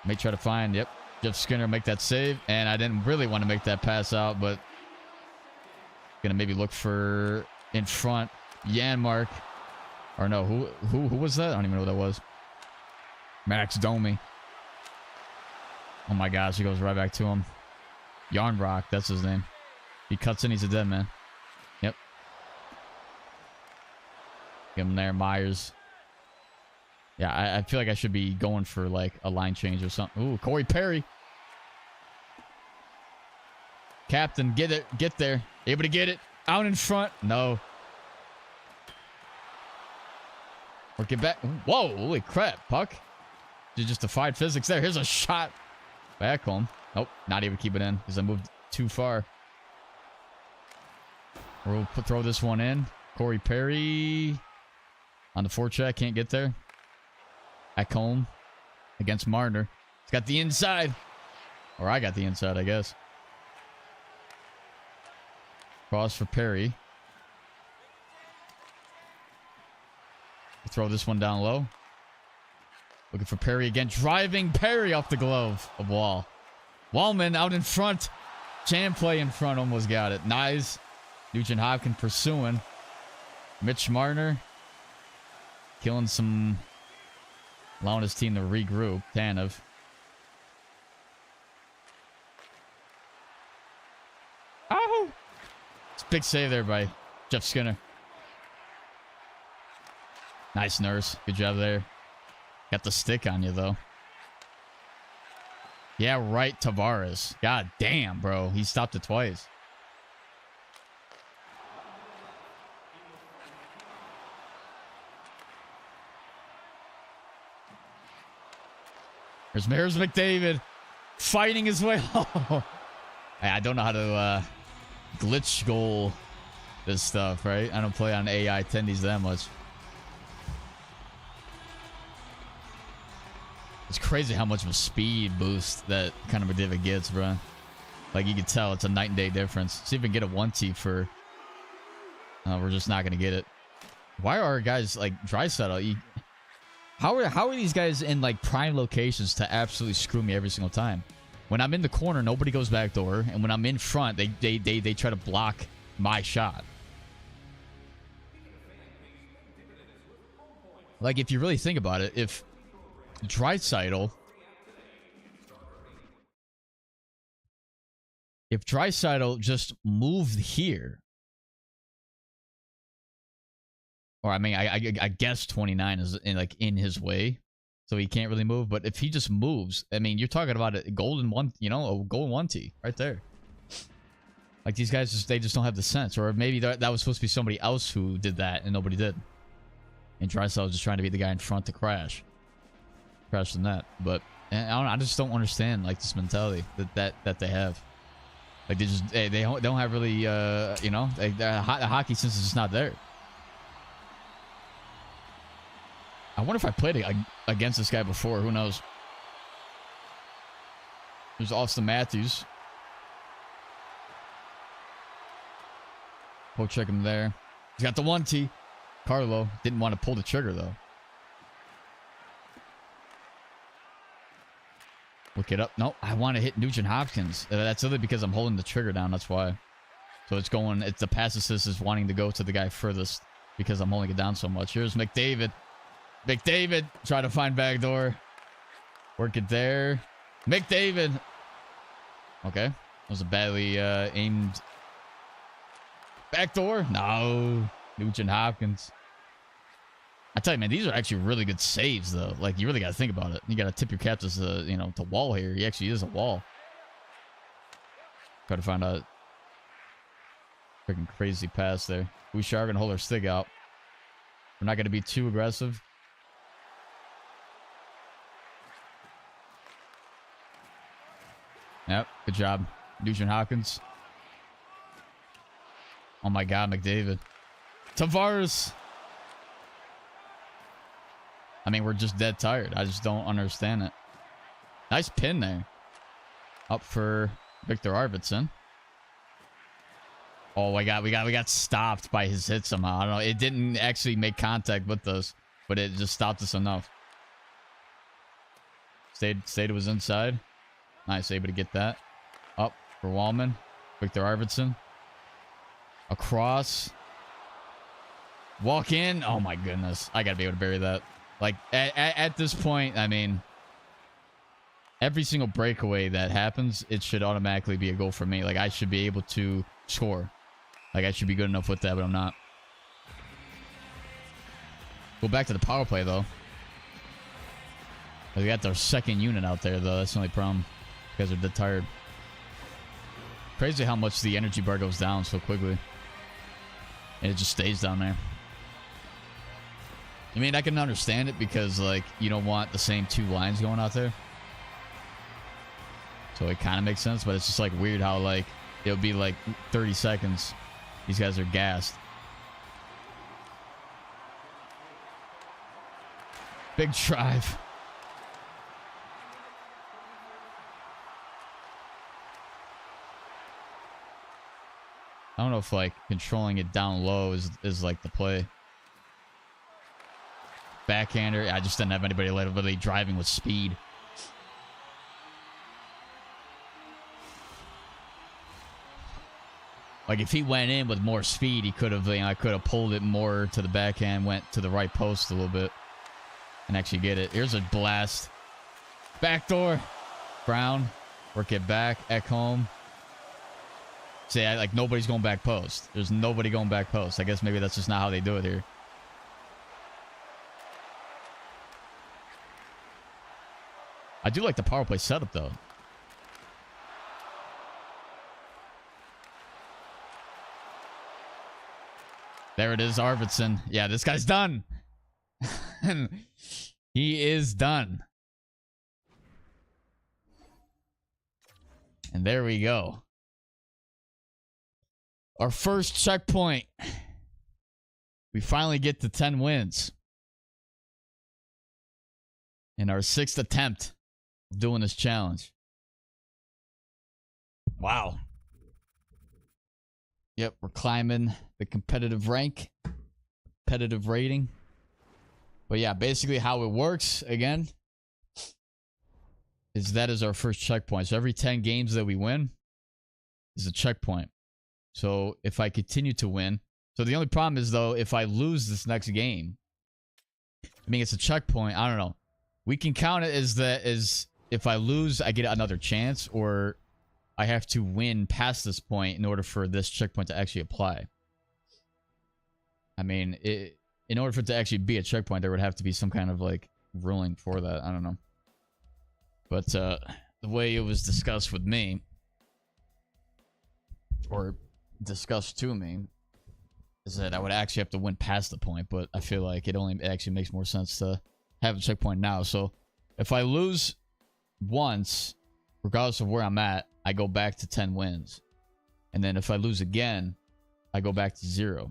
May try to find, yep. Jeff Skinner make that save. And I didn't really want to make that pass out, but gonna maybe look for in front. Janmark. Or no, who was that? I don't even know who that was. Max Domi. Oh my gosh, he goes right back to him. Yarnrock, that's his name. He cuts in, he's a dead man. Yep. Get him there, Myers. Yeah, I feel like I should be going for like a line change or something. Ooh, Corey Perry. Captain, get it, get there. Able to get it. Out in front. No. Or get back. Whoa, holy crap, puck. You just defied physics there. Here's a shot. Back home. Nope, not even keep it in because I moved too far. We'll throw this one in. Corey Perry on the forecheck. Can't get there. Back home against Marner. He's got the inside. Or I got the inside, I guess. Cross for Perry. Throw this one down low. Looking for Perry again. Driving Perry off the glove of Wall. Wallman out in front. Jam play in front. Almost got it. Nice. Nugent Hopkins pursuing. Mitch Marner. Killing some. Allowing his team to regroup. Tanev. Oh! It's a big save there by Jeff Skinner. Nice, Nurse. Good job there. Got the stick on you, though. Yeah, right, Tavares. God damn, bro. He stopped it twice. There's Maris McDavid fighting his way home. I don't know how to glitch goal this stuff, right? I don't play on AI attendees that much. It's crazy how much of a speed boost that kind of McDavid gets, bro. Like, you can tell it's a night and day difference. See if we can get a 1T for... we're just not going to get it. Why are our guys, like, Draisaitl? How are these guys in, like, prime locations to absolutely screw me every single time? When I'm in the corner, nobody goes back door. And when I'm in front, they try to block my shot. Like, if you really think about it, if Draisaitl just moved here, or I mean, I guess 29 is in his way, so he can't really move. But if he just moves, I mean, you're talking about a golden one, a golden 1T right there. Like, these guys they just don't have the sense, or maybe that was supposed to be somebody else who did that and nobody did, and Draisaitl was just trying to be the guy in front to crash the net. But I just don't understand, like, this mentality that they have. Like, they don't have really the hockey sense is just not there. I wonder if I played against this guy before. Who knows? There's Austin Matthews. We'll check him there. He's got the 1T. Carlo didn't want to pull the trigger, though. Look it up. No, I want to hit Nugent Hopkins. That's only because I'm holding the trigger down. That's why. So it's the pass assist is wanting to go to the guy furthest because I'm holding it down so much. Here's McDavid. McDavid, try to find backdoor. Work it there. McDavid. Okay. That was a badly aimed backdoor. No. Nugent Hopkins. I tell you, man, these are actually really good saves, though. Like, you really got to think about it. You got to tip your cap to Wall here. He actually is a Wall. Try to find out. Freaking crazy pass there. Bouchard going to hold our stick out. We're not going to be too aggressive. Yep, good job. Nugent Hopkins. Oh my God, McDavid. Tavares. I mean, we're just dead tired. I just don't understand it. Nice pin there. Up for Victor Arvidsson. Oh, we got stopped by his hit somehow. I don't know. It didn't actually make contact with us. but it just stopped us enough. Stayed was inside. Nice, able to get that. Up for Wallman. Victor Arvidsson. Across. Walk in. Oh my goodness. I gotta be able to bury that. Like, at this point, I mean, every single breakaway that happens, it should automatically be a goal for me. Like, I should be able to score. Like, I should be good enough with that, but I'm not. Go back to the power play, though. We got their second unit out there, though. That's the only problem. You guys are dead tired. Crazy how much the energy bar goes down so quickly. And it just stays down there. I mean, I can understand it because, like, you don't want the same two lines going out there. So it kind of makes sense, but it's just, like, weird how, like, it'll be, like, 30 seconds. These guys are gassed. Big drive. I don't know if, like, controlling it down low is like, the play. Backhander. I just didn't have anybody literally driving with speed. Like, if he went in with more speed, he could have, you know, I could have pulled it more to the backhand, went to the right post a little bit, and actually get it. Here's a blast. Backdoor. Brown. Work it back. Ekholm. See, like, nobody's going back post. There's nobody going back post. I guess maybe that's just not how they do it here. I do like the power play setup, though. There it is, Arvidsson. Yeah, this guy's done. He is done. And there we go. Our first checkpoint. We finally get to 10 wins. In our 6th attempt of doing this challenge. Wow. Yep, we're climbing the competitive rank. Competitive rating. But yeah, basically how it works, again, is that is our first checkpoint. So every 10 games that we win is a checkpoint. So if I continue to win... So the only problem is, though, if I lose this next game, I mean, it's a checkpoint. I don't know. We can count it as if I lose, I get another chance, or I have to win past this point in order for this checkpoint to actually apply. I mean, in order for it to actually be a checkpoint, there would have to be some kind of, like, ruling for that. I don't know. But the way it was discussed with me, or discussed to me, is that I would actually have to win past the point, but I feel like it actually makes more sense to have a checkpoint now. So if I lose once, regardless of where I'm at, I go back to 10 wins. And then if I lose again, I go back to 0.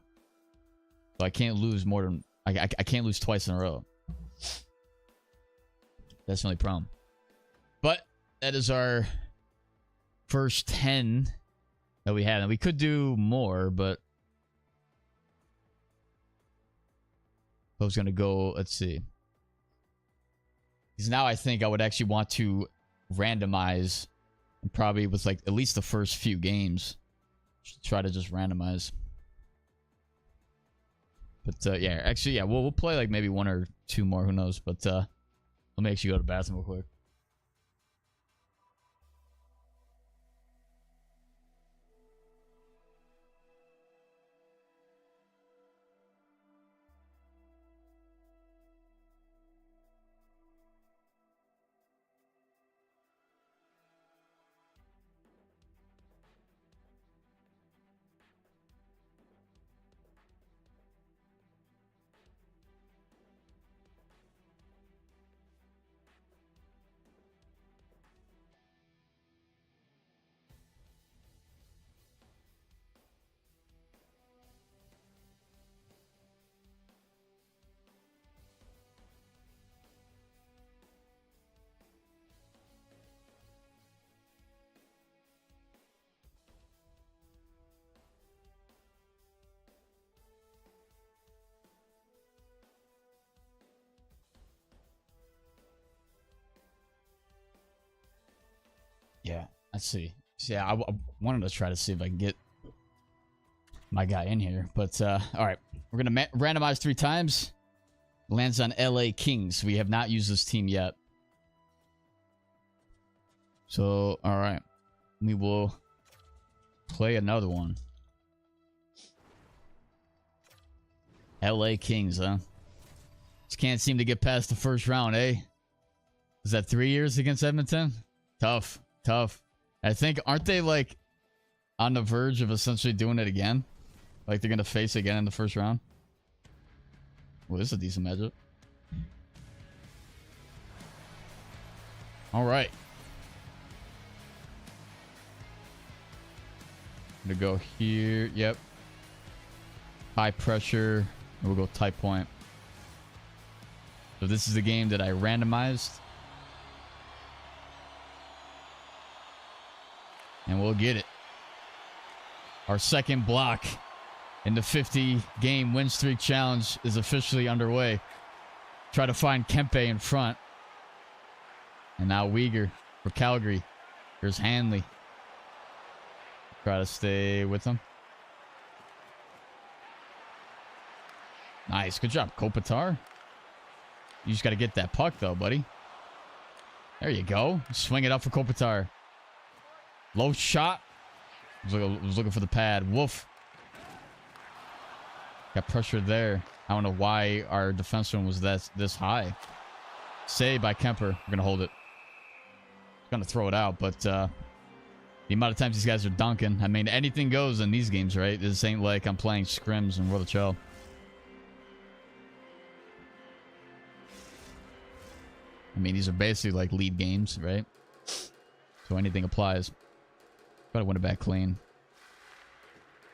So I can't lose more than... I can't lose twice in a row. That's the only problem. But that is our first 10 that we had. And we could do more, but... I was going to go... Let's see. Because now I think I would actually want to randomize, and probably with, like, at least the first few games, try to just randomize. But yeah, actually, yeah, we'll play like maybe 1 or 2 more, who knows. But let me actually go to the bathroom real quick. Let's see. Yeah, I wanted to try to see if I can get my guy in here. But, all right. We're going to randomize 3 times. Lands on LA Kings. We have not used this team yet. So, all right. We will play another one. LA Kings, huh? Just can't seem to get past the first round, eh? Is that 3 years against Edmonton? Tough. Tough. I think, aren't they like on the verge of essentially doing it again? Like they're going to face again in the first round? Well, this is a decent matchup. All right. I'm going to go here. Yep. High pressure. We'll go tight point. So this is the game that I randomized. And we'll get it. Our second block in the 50-game win streak challenge is officially underway. Try to find Kempe in front. And now Uyghur for Calgary. Here's Hanley. Try to stay with him. Nice. Good job, Kopitar. You just got to get that puck, though, buddy. There you go. Swing it up for Kopitar. Low shot. Was looking for the pad. Woof. Got pressure there. I don't know why our defenseman was this high. Save by Kemper. We're going to hold it. Going to throw it out, but the amount of times these guys are dunking. I mean, anything goes in these games, right? This ain't like I'm playing scrims in World of Chell. I mean, these are basically like lead games, right? So anything applies. Gotta win it back clean.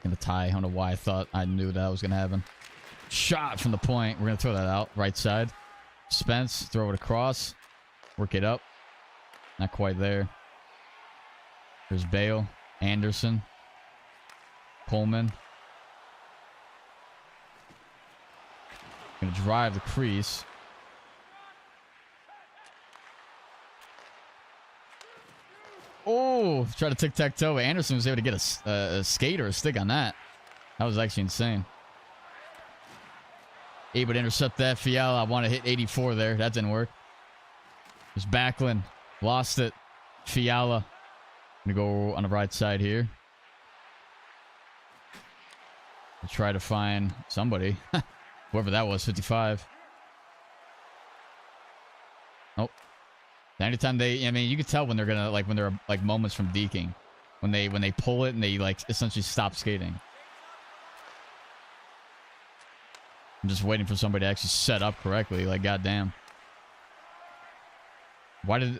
Gonna tie. I don't know why I thought I knew that was gonna happen. Shot from the point. We're gonna throw that out. Right side. Spence. Throw it across. Work it up. Not quite there. There's Bale. Anderson. Coleman. Gonna drive the crease. Oh, try to tic-tac-toe. Anderson was able to get a skate or a stick on that. That was actually insane. Able to intercept that. Fiala, I want to hit 84 there. That didn't work. There's Backlund. Lost it. Fiala. Gonna go on the right side here. We'll try to find somebody. Whoever that was, 55. Nope. Anytime I mean, you can tell when they're gonna when there are like moments from deking, when they pull it and they like essentially stop skating. I'm just waiting for somebody to actually set up correctly. Like, goddamn. Why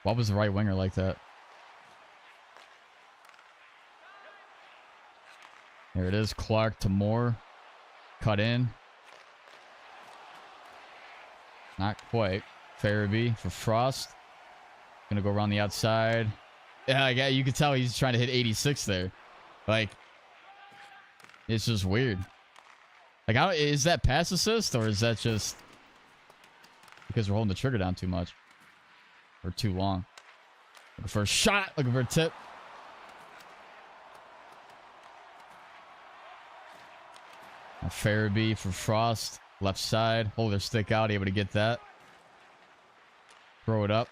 was the right winger like that? There it is. Clark to Moore. Cut in. Not quite. Farabee for Frost. Gonna go around the outside. Yeah, you can tell he's trying to hit 86 there. Like, it's just weird. Like, is that pass assist or is that just because we're holding the trigger down too much or too long? Looking for a shot. Looking for a tip. Now Farabee for Frost. Left side. Hold their stick out. Able to get that. Throw it up.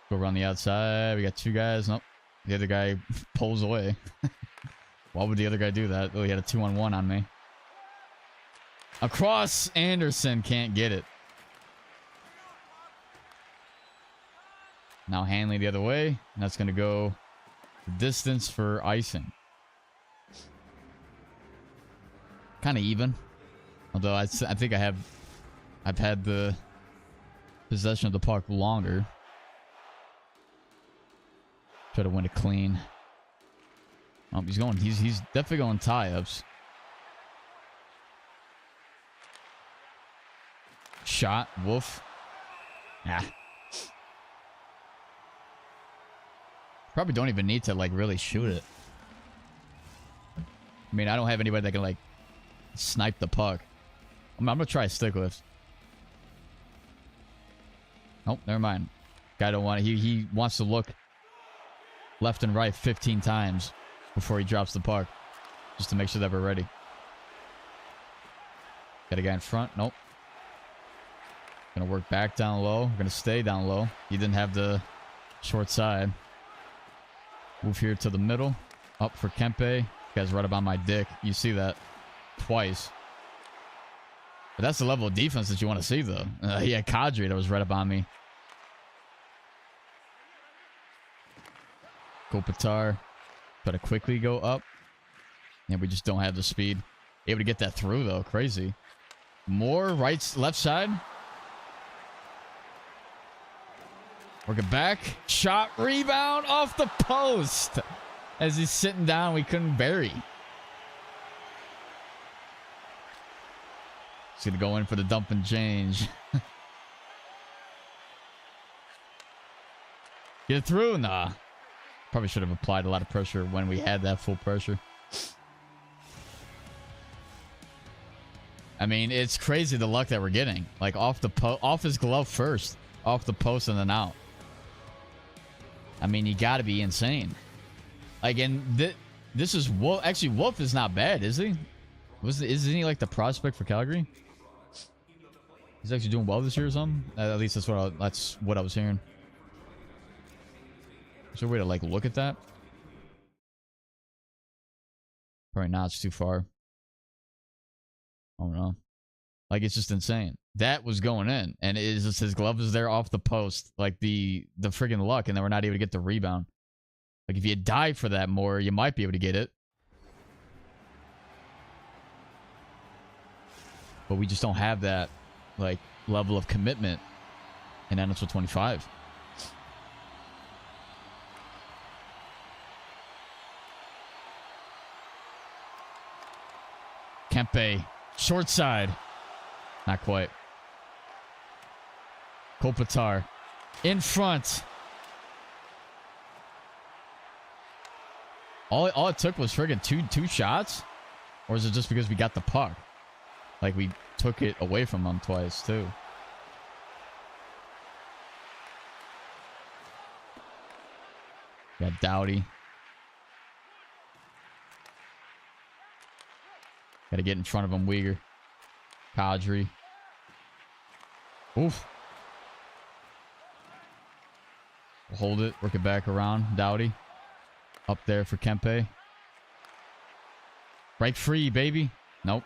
Go around the outside. We got 2 guys. Nope. The other guy pulls away. Why would the other guy do that? Oh, he had a 2-on-1 on me. Across. Anderson can't get it. Now Hanley the other way. And that's going to go the distance for icing. Kind of even. Although I think I've had the possession of the puck longer. Try to win it clean. Oh, he's definitely going tie-ups. Shot. Wolf. Ah. Probably don't even need to like really shoot it. I mean, I don't have anybody that can like snipe the puck. I'm gonna try a stick lift. Nope, never mind. Guy don't want it. He wants to look left and right 15 times before he drops the puck, just to make sure that we're ready. Got a guy in front. Nope. Gonna work back down low. Gonna stay down low. He didn't have the short side. Move here to the middle. Up for Kempe. Guy's right about my dick. You see that twice. But that's the level of defense that you want to see, though. He had Kadri that was right up on me. Kopitar. Try to quickly go up. And we just don't have the speed. Able to get that through, though. Crazy. More left side. Work it back. Shot, rebound off the post. As he's sitting down, we couldn't bury. He's going to go in for the dump and change. Get it through? Nah. Probably should have applied a lot of pressure when we had that full pressure. I mean, it's crazy the luck that we're getting. Like off his glove first. Off the post and then out. I mean, you got to be insane. Like, and this is Wolf. Actually, Wolf is not bad, is he? Isn't he like the prospect for Calgary? He's actually doing well this year or something. At least that's what I was hearing. Is there a way to like look at that? Probably not. It's too far. I don't know. Like, it's just insane. That was going in, and it is just his glove is there off the post, like the friggin' luck, and then we're not able to get the rebound. Like, if you dive for that more, you might be able to get it. But we just don't have that, like, level of commitment in NHL 25. Kempe, short side. Not quite. Kopitar in front. All it took was friggin' two shots? Or is it just because we got the puck? Like, we took it away from them twice, too. Got Doughty. Got to get in front of him, Uyghur. Kadri. Oof. We'll hold it. Work it back around. Doughty. Up there for Kempe. Break free, baby. Nope.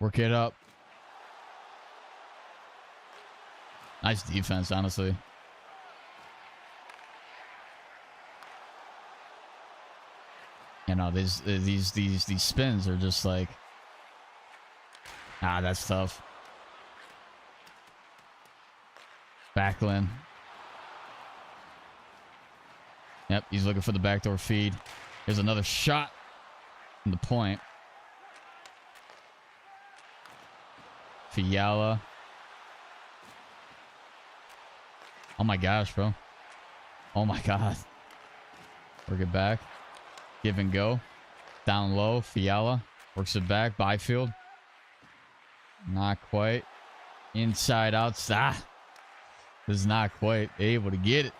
Work it up. Nice defense, honestly. You know, these spins are just like, that's tough. Backlund. Yep, he's looking for the backdoor feed. Here's another shot from the point. Fiala. Oh my gosh, bro. Oh my god. Work it back. Give and go. Down low. Fiala. Works it back. Byfield. Not quite. Inside outside. Is not quite able to get it.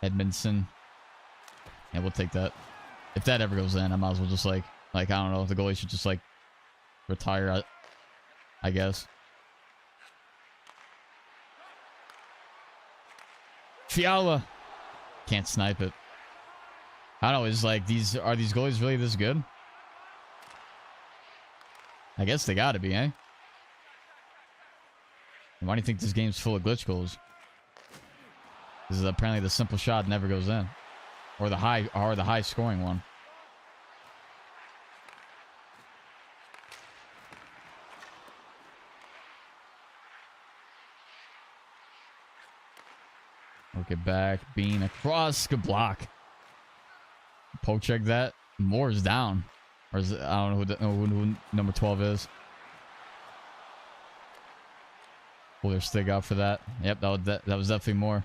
Edmondson. Yeah, we'll take that. If that ever goes in, I might as well just like I don't know. The goalie should just like retire, I guess. Fiala. Can't snipe it. I don't know. Is like are these goalies really this good? I guess they gotta be, eh? Why do you think this game's full of glitch goals? This is apparently the simple shot never goes in. Or the high scoring one. Work it back. Bean across. Good block. Poke check that. Moore's down. Or is it, I don't know who number 12 is. Pull their stick out for that. Yep, that was definitely more.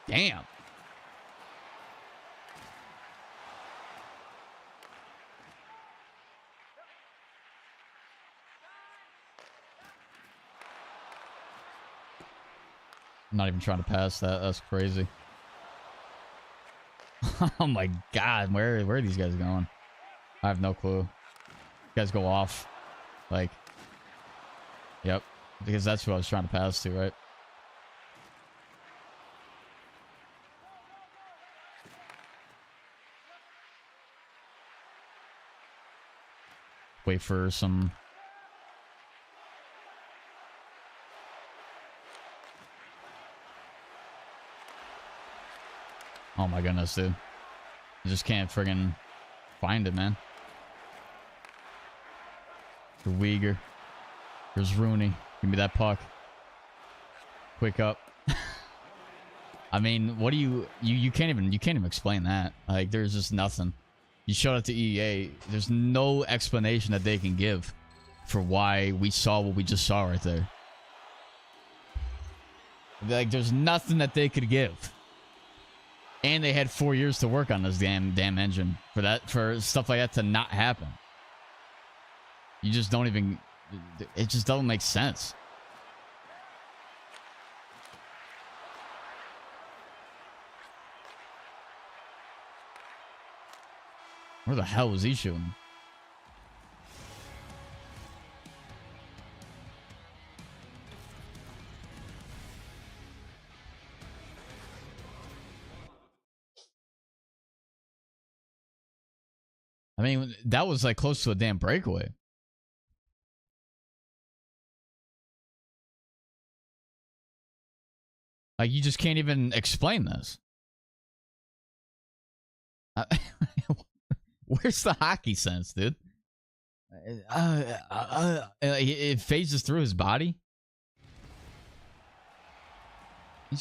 Damn. I'm not even trying to pass that. That's crazy. Oh my god, where are these guys going? I have no clue. You guys go off. Like, yep. Because that's who I was trying to pass to, right? Wait for some... Oh my goodness, dude. You just can't friggin' find it, man. The Uyghur. There's Rooney. Give me that puck. Quick up. I mean, what do you can't even explain that. Like, there's just nothing. You showed it to EA. There's no explanation that they can give for why we saw what we just saw right there. Like, there's nothing that they could give. And they had 4 years to work on this damn engine for stuff like that to not happen. You just don't even... It just doesn't make sense. Where the hell was he shooting? I mean, that was like close to a damn breakaway. Like, you just can't even explain this. Where's the hockey sense, dude? It phases through his body. He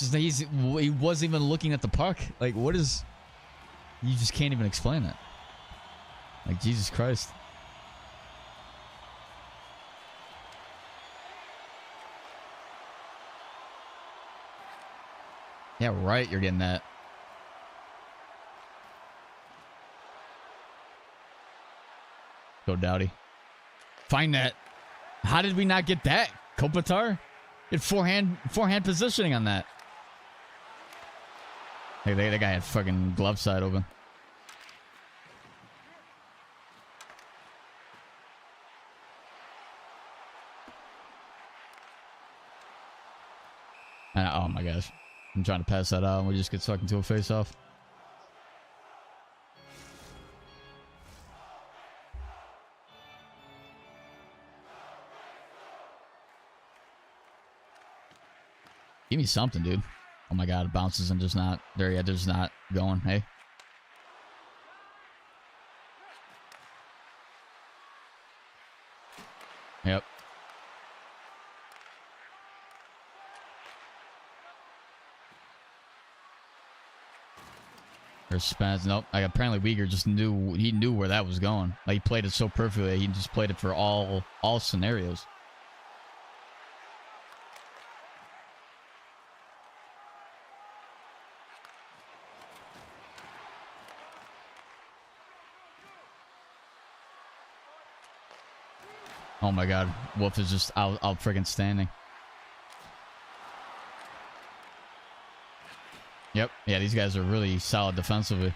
wasn't even looking at the puck. Like, what is... You just can't even explain it. Like, Jesus Christ. Yeah, right. You're getting that. Go, Dowdy. Find that. How did we not get that? Kopitar? Get forehand positioning on that. Hey, that guy had fucking glove side open. Oh my gosh. I'm trying to pass that out and we just get sucked into a face-off. Give me something, dude. Oh my god, it bounces and just not there yet. Just not going. Hey. Yep. There's Spence. Nope. Like, apparently Uyghur just knew, he knew where that was going. Like, he played it so perfectly. He just played it for all scenarios. Oh my god. Wolf is just out friggin' standing. Yep. Yeah, these guys are really solid defensively.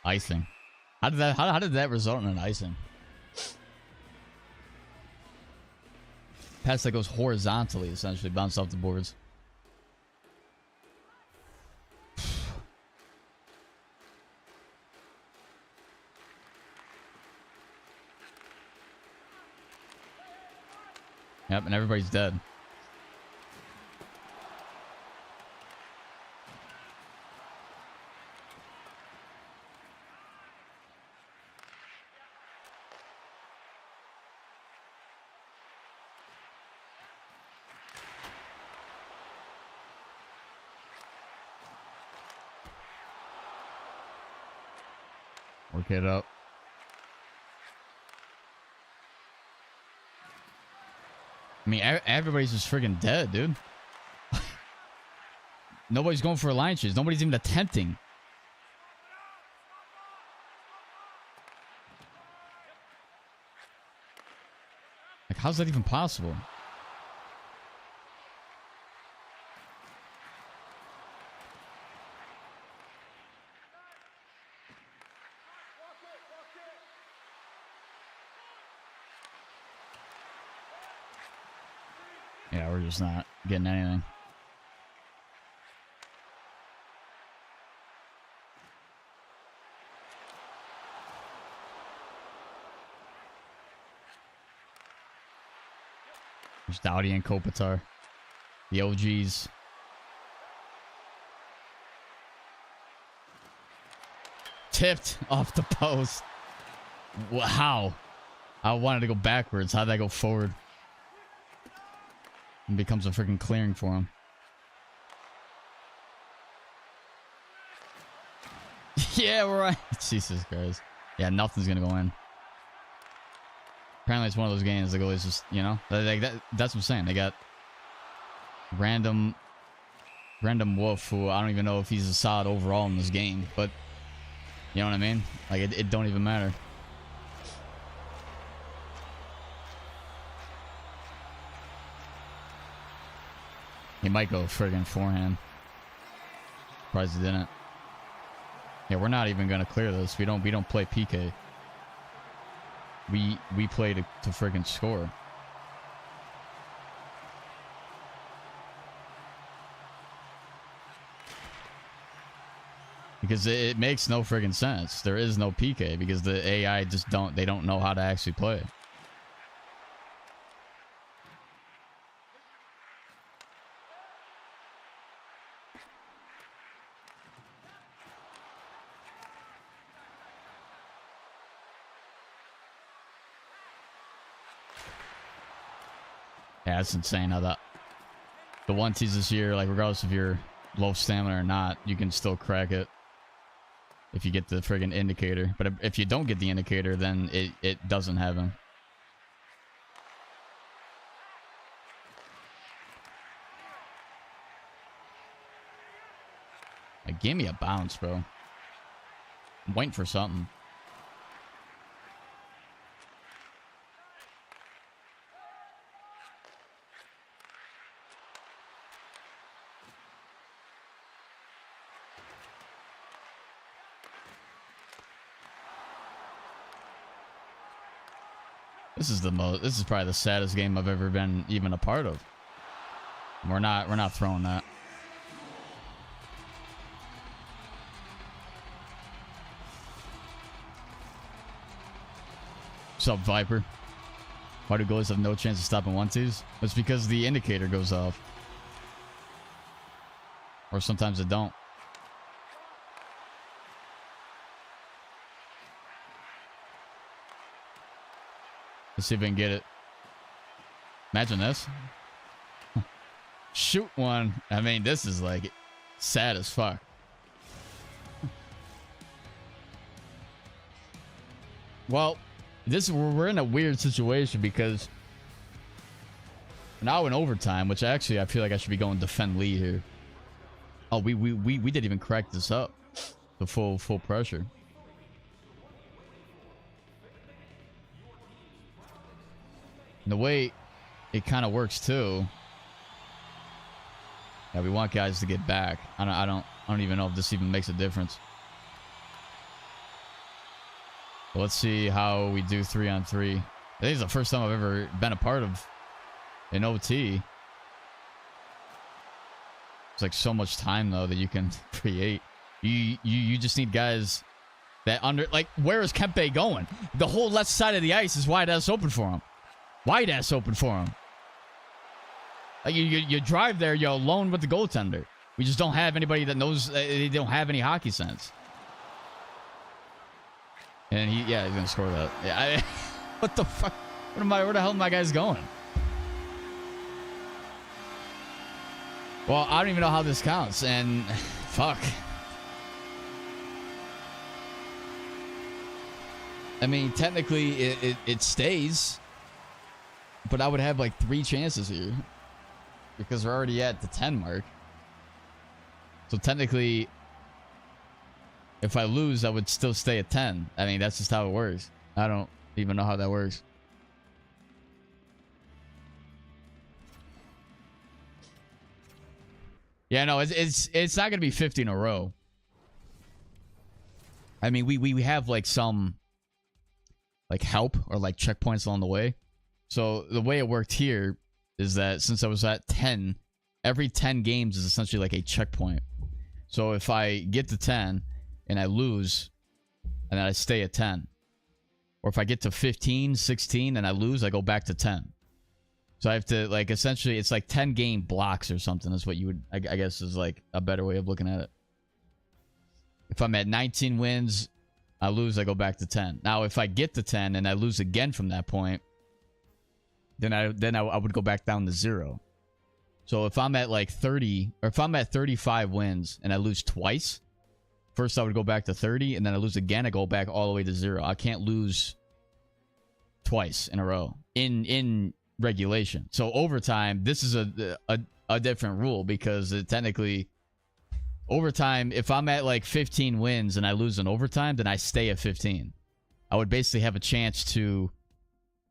Icing. How did that result in an icing? Pass that goes horizontally, essentially, bounce off the boards. Yep, and everybody's dead. Work it up. I mean, everybody's just friggin' dead, dude. Nobody's going for a line chase. Nobody's even attempting. Like, how's that even possible? Yeah, we're just not getting anything. There's Dowdy and Kopitar. The OGs. Tipped off the post. How? I wanted to go backwards. How'd that go forward? And becomes a freaking clearing for him. Yeah, we're right. Jesus Christ. Yeah, nothing's gonna go in. Apparently, it's one of those games the goalie's just, you know, that's what I'm saying. They got random wolf who I don't even know if he's a solid overall in this game, but you know what I mean? Like, it don't even matter. He might go friggin' forehand. Surprised he didn't. Yeah, we're not even gonna clear this. We don't play PK. We play to friggin' score. Because it makes no friggin' sense. There is no PK because the AI just don't know how to actually play. Yeah, it's insane how the one-tees this year, like, regardless if you're low stamina or not, you can still crack it if you get the friggin' indicator. But if you don't get the indicator, then it doesn't have him. Like, give me a bounce, bro. I'm waiting for something. This is probably the saddest game I've ever been even a part of. We're not throwing that. What's up, Viper? Why do goalies have no chance of stopping one-twos? It's because the indicator goes off. Or sometimes it don't. Let's see if we can get it. Imagine this. Shoot one. I mean, this is like sad as fuck. Well, we're in a weird situation because now in overtime, which actually I feel like I should be going defend lead here. Oh, we didn't even crack this up. The full pressure. And the way it kind of works too. Yeah, we want guys to get back. I don't even know if this even makes a difference. But let's see how we do 3-on-3. I think it's the first time I've ever been a part of an OT. It's like so much time though that you can create. You just need guys that like, where is Kempe going? The whole left side of the ice is wide ass open for him. Wide ass open for him. Like you drive there, you're alone with the goaltender. We just don't have anybody that knows. They don't have any hockey sense. And he's gonna score that. Yeah, what the fuck? Where the hell are my guys going? Well, I don't even know how this counts, and fuck. I mean, technically, it stays, but I would have like 3 chances here because we're already at the 10 mark. So technically, if I lose, I would still stay at 10. I mean, that's just how it works. I don't even know how that works. Yeah, no, it's not gonna be 50 in a row. I mean, we have like some like help or like checkpoints along the way. So the way it worked here is that since I was at 10, every 10 games is essentially like a checkpoint. So if I get to 10 and I lose, and then I stay at 10. Or if I get to 15, 16 and I lose, I go back to 10. So I have to, like, essentially, it's like 10 game blocks or something is what you would, I guess is like a better way of looking at it. If I'm at 19 wins, I lose, I go back to 10. Now, if I get to 10 and I lose again from that point, then I would go back down to 0. So if I'm at like 30, or if I'm at 35 wins and I lose twice, first I would go back to 30, and then I lose again, I go back all the way to 0. I can't lose twice in a row in regulation. So overtime, this is a different rule because technically overtime, if I'm at like 15 wins and I lose in overtime, then I stay at 15. I would basically have a chance to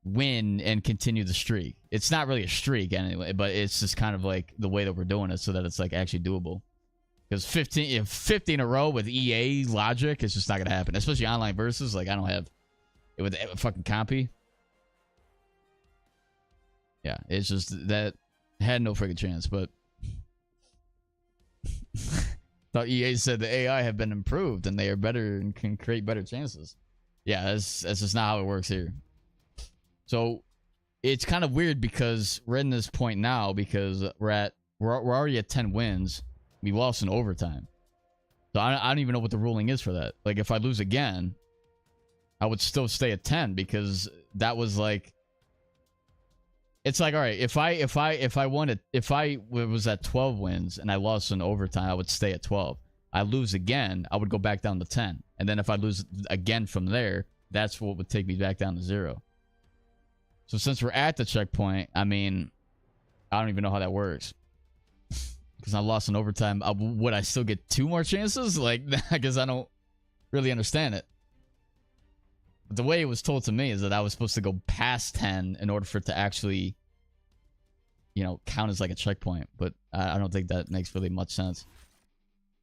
win and continue the streak. It's not really a streak anyway, but it's just kind of like the way that we're doing it so that it's like actually doable. Because 50 in a row with EA logic, it's just not going to happen. Especially online versus. Like, I don't have it with fucking compy. Yeah, it's just that had no freaking chance. But thought EA said the AI have been improved and they are better and can create better chances. Yeah, that's just not how it works here. So it's kind of weird because we're in this point now because we're already at 10 wins. We lost in overtime. So I don't even know what the ruling is for that. Like, if I lose again, I would still stay at 10 because that was like... It's like, all right, if I was at 12 wins and I lost in overtime, I would stay at 12. I lose again, I would go back down to 10. And then if I lose again from there, that's what would take me back down to 0. So since we're at the checkpoint, I mean, I don't even know how that works. Because I lost in overtime, would I still get 2 more chances? Like, I guess I don't really understand it. But the way it was told to me is that I was supposed to go past 10 in order for it to actually, you know, count as like a checkpoint. But I don't think that makes really much sense.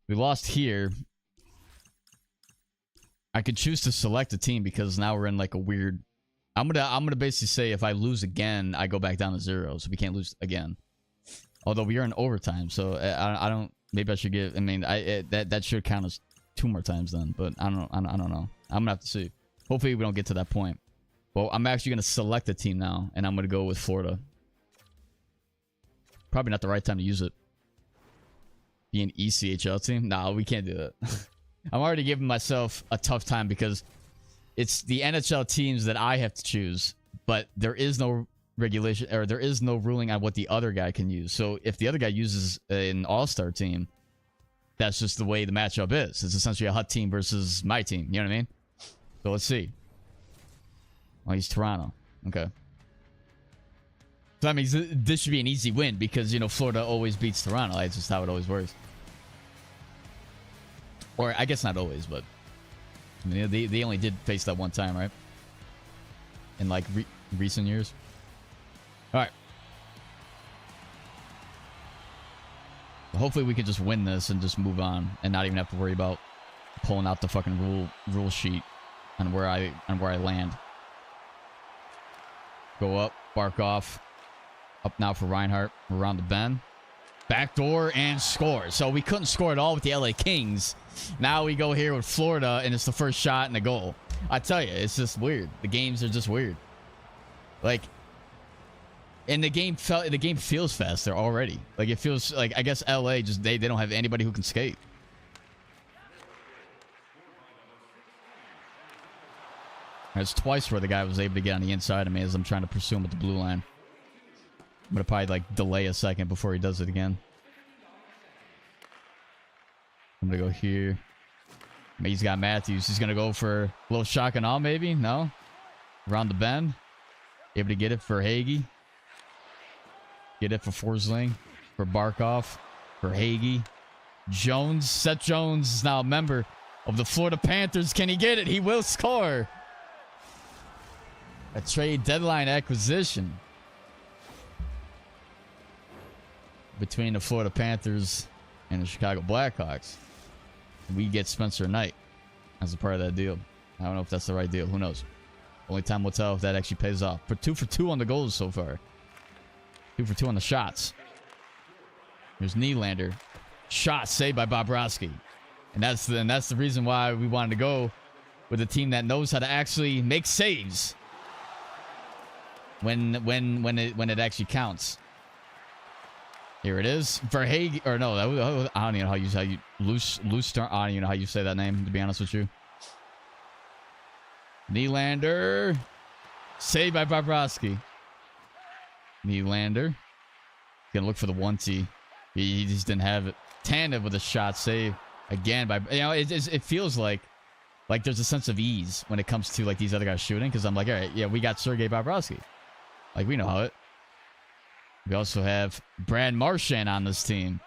We lost here. I could choose to select a team because now we're in like a weird... I'm gonna basically say if I lose again, I go back down to 0, so we can't lose again. Although we are in overtime, so I don't. Maybe I should give. I mean, that should count as 2 more times then. But I don't know. I'm gonna have to see. Hopefully we don't get to that point. Well, I'm actually gonna select a team now, and I'm gonna go with Florida. Probably not the right time to use it. Be an ECHL team? Nah, we can't do that. I'm already giving myself a tough time because it's the NHL teams that I have to choose, but there is no regulation, or there is no ruling on what the other guy can use. So if the other guy uses an all-star team, that's just the way the matchup is. It's essentially a hut team versus my team. You know what I mean? So let's see. Oh, he's Toronto. Okay. So that means this should be an easy win because, you know, Florida always beats Toronto. That's just how it always works. Or I guess not always, but I mean, they only did face that one time, right? In like recent years. All right. Hopefully we can just win this and just move on and not even have to worry about pulling out the fucking rule sheet on where I land. Go up, bark off. Up now for Reinhardt. We're around the bend. Backdoor and score. So we couldn't score at all with the LA Kings. Now we go here with Florida and it's the first shot and a goal. I tell you, it's just weird. The games are just weird. Like, and the game feels faster already. Like, it feels like, I guess LA just they don't have anybody who can skate. There's twice where the guy was able to get on the inside of me as I'm trying to pursue him with the blue line. I'm gonna probably like delay a second before he does it again. I'm gonna go here. He's got Matthews. He's gonna go for a little shock and all, maybe? No? Around the bend. Able to get it for Hagee. Get it for Forsling. For Barkov. For Hagee. Jones. Seth Jones is now a member of the Florida Panthers. Can he get it? He will score. A trade deadline acquisition between the Florida Panthers and the Chicago Blackhawks. We get Spencer Knight as a part of that deal. I don't know if that's the right deal. Who knows? Only time will tell if that actually pays off. But 2 for 2 on the goals so far. 2 for 2 on the shots. Here's Nylander. Shot saved by Bobrovsky. And that's the reason why we wanted to go with a team that knows how to actually make saves when it actually counts. Here it is. Verhaeghe, or no, I don't even know how you loose turn. I don't even know how you say that name, to be honest with you. Nylander. Saved by Bobrovsky. Nylander. Gonna look for the 1-T. He just didn't have it. Tandem with a shot save. Again, by it feels like there's a sense of ease when it comes to like these other guys shooting, because I'm like, all right, yeah, we got Sergei Bobrovsky. Like, we know how it. We also have Brad Marchand on this team.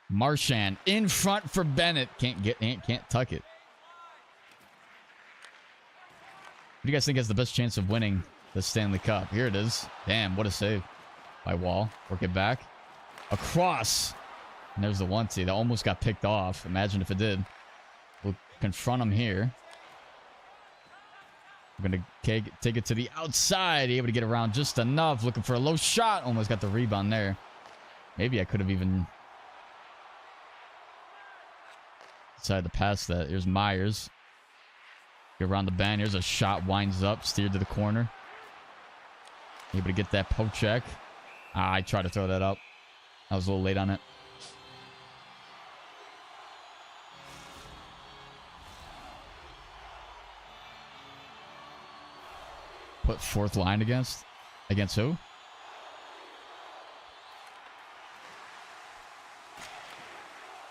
Marchand in front for Bennett. Can't tuck it. Who do you guys think has the best chance of winning the Stanley Cup? Here it is. Damn, what a save by Wall. Work it back. Across. And there's the 1-T that almost got picked off. Imagine if it did. We'll confront him here. We're going to take it to the outside. Able to get around just enough. Looking for a low shot. Almost got the rebound there. Maybe I could have even decided to pass that. Here's Myers. Get around the band. Here's a shot. Winds up. Steered to the corner. Able to get that poke check. I tried to throw that up. I was a little late on it. Put fourth line against who?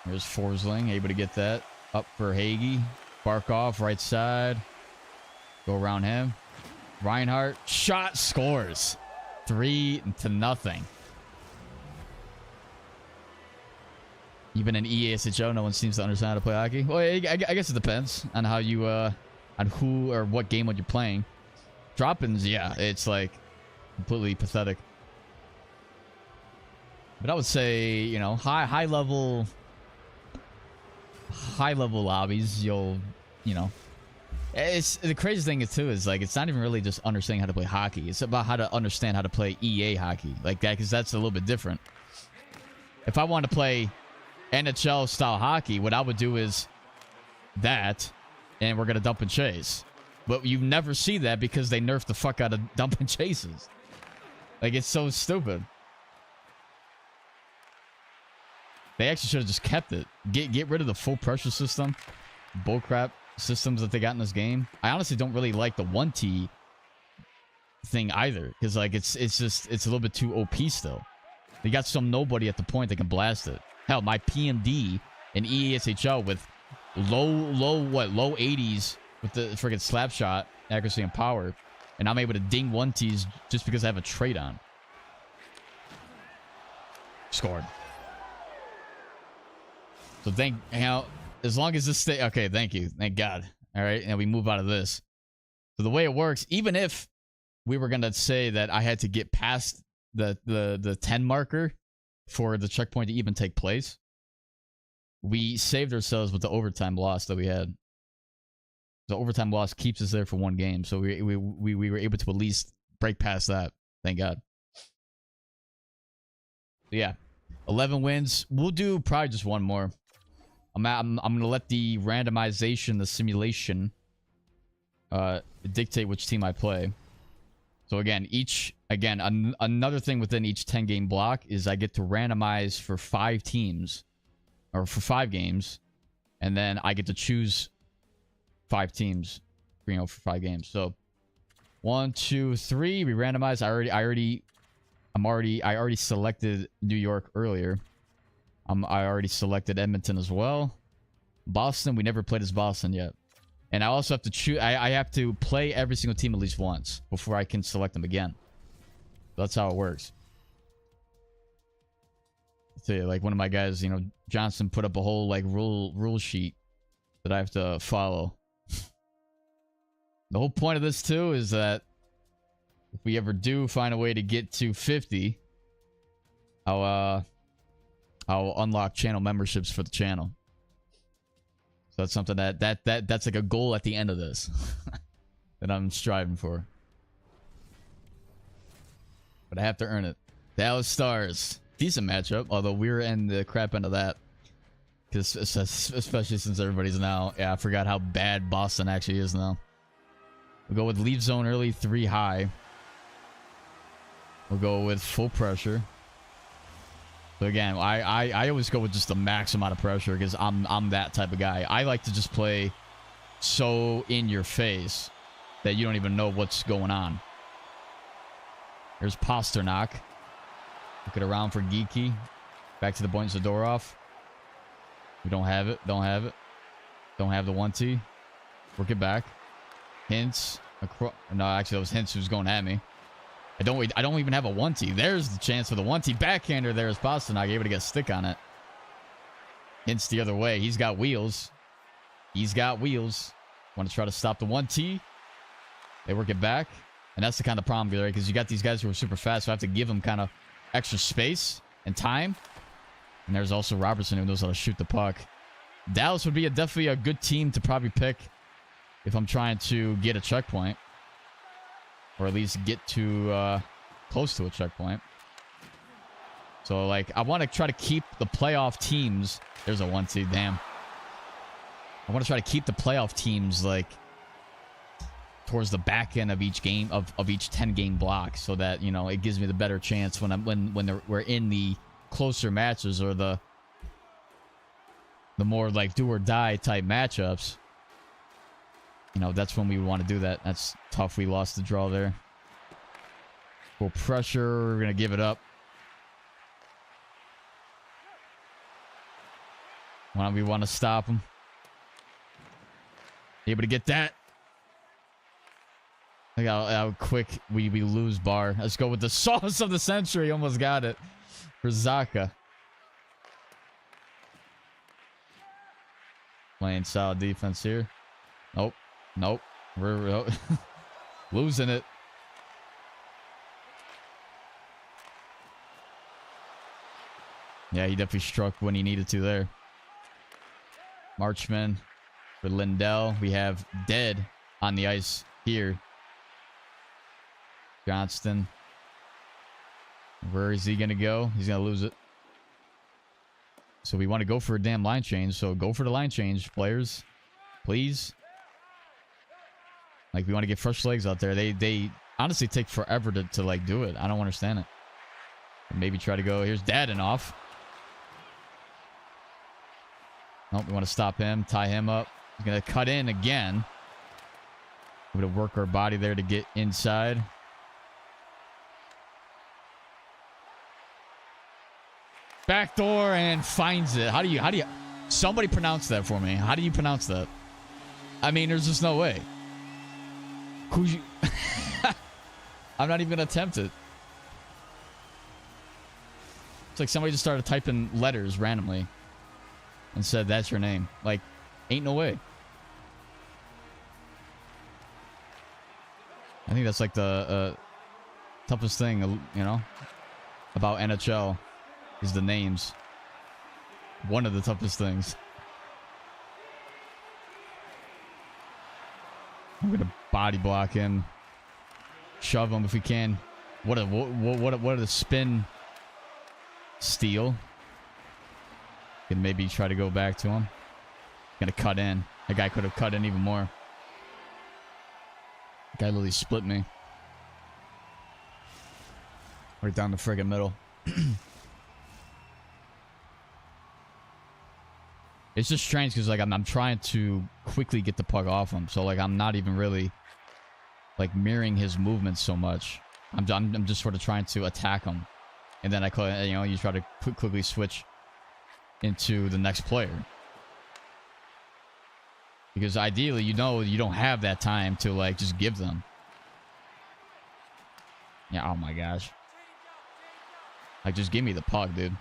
There's Forsling, able to get that up for Hagee. Barkov, right side. Go around him. Reinhardt, shot, scores. 3-0. Even in EASHL, no one seems to understand how to play hockey. Well, I guess it depends on how you, on who or what game what you're playing. Drop-ins, yeah, it's like completely pathetic. But I would say, you know, high level lobbies, you'll, you know, it's the craziest thing is too is like it's not even really just understanding how to play hockey. It's about how to understand how to play EA hockey like that, because that's a little bit different. If I want to play NHL style hockey, what I would do is that, and we're gonna dump and chase. But you never see that because they nerf the fuck out of dump and chases. Like, it's so stupid. They actually should have just kept it. Get rid of the full pressure system, bullcrap systems that they got in this game. I honestly don't really like the 1T thing either, because like it's a little bit too OP still. They got some nobody at the point that can blast it. Hell, my PMD in EASHL with low 80s with the friggin' slap shot accuracy and power, and I'm able to ding 1Ts just because I have a trade on. Scored. So as long as this stay okay, thank you, thank God. All right, and we move out of this. So the way it works, even if we were gonna say that I had to get past the 10 marker for the checkpoint to even take place, we saved ourselves with the overtime loss that we had. The overtime loss keeps us there for one game, so we were able to at least break past that. Thank God. So yeah, 11 wins. We'll do probably just one more. I'm gonna let the randomization, the simulation, dictate which team I play. So again, another thing within each 10-game block is I get to randomize for 5 teams, or for 5 games, and then I get to choose 5 teams, you know, for 5 games. So 1, 2, 3, we randomize. I already selected New York earlier. I already selected Edmonton as well. Boston, we never played as Boston yet. And I also have to choose. I have to play every single team at least once before I can select them again. That's how it works. So like one of my guys, you know, Johnson put up a whole like rule sheet that I have to follow. The whole point of this too is that if we ever do find a way to get to 50, I'll I'll unlock channel memberships for the channel. So that's something that's like a goal at the end of this that I'm striving for. But I have to earn it. Dallas Stars, decent matchup, although we're in the crap end of that. Because especially since everybody's now, yeah, I forgot how bad Boston actually is now. We'll go with leave zone early, 3 high. We'll go with full pressure. So again, I always go with just the max amount of pressure because I'm that type of guy. I like to just play so in your face that you don't even know what's going on. There's Pasternak. Look it around for Geeky. Back to the point, Zadorov. We don't have it. Don't have it. Don't have the 1T. Work it back. Hintz. No, actually, that was Hintz who's going at me. I don't even have a 1T. There's the chance for the 1T. Backhander there is Pasternak able to get a stick on it. Hintz the other way. He's got wheels. He's got wheels. Want to try to stop the 1T. They work it back. And that's the kind of problem, right? Because you got these guys who are super fast, so I have to give them kind of extra space and time. And there's also Robertson who knows how to shoot the puck. Dallas would be definitely a good team to probably pick if I'm trying to get a checkpoint. Or at least get to close to a checkpoint. So, like, I want to try to keep the playoff teams. There's a 1T, damn. I want to try to keep the playoff teams, like, towards the back end of each game, of each 10-game block, so that, you know, it gives me the better chance when we're in the closer matches or the more, like, do or die type matchups. You know, that's when we want to do that. That's tough. We lost the draw there. Full pressure. We're going to give it up. We want to stop him. Able to get that. Look how quick we lose bar. Let's go with the sauce of the century. Almost got it for Zaka. Playing solid defense here. Nope. Nope. We're losing it. Yeah, he definitely struck when he needed to there. Marchman for Lindell. We have Dead on the ice here. Johnston. Where is he going to go? He's going to lose it. So we want to go for a damn line change. So go for the line change, players. Please. Like, we want to get fresh legs out there. They honestly take forever to like, do it. I don't understand it. Maybe try to go. Here's Dadanoff. Nope, we want to stop him. Tie him up. He's going to cut in again. We're going to work our body there to get inside. Backdoor and finds it. How do you... Somebody pronounce that for me. How do you pronounce that? I mean, there's just no way. Who's you? I'm not even gonna attempt it. It's like somebody just started typing letters randomly and said that's your name. Like, ain't no way. I think that's like the toughest thing, you know, about NHL is the names. One of the toughest things. I'm gonna body block him, shove him if we can. What a spin steal. Can maybe try to go back to him. Gonna cut in. That guy could have cut in even more. That guy literally split me right down the friggin' middle. It's just strange because, like, I'm trying to quickly get the puck off him, so, like, I'm not even really, like, mirroring his movements so much. I'm just sort of trying to attack him, and then you try to quickly switch into the next player, because ideally, you don't have that time to, like, just give them. Yeah. Oh my gosh. Like, just give me the puck, dude.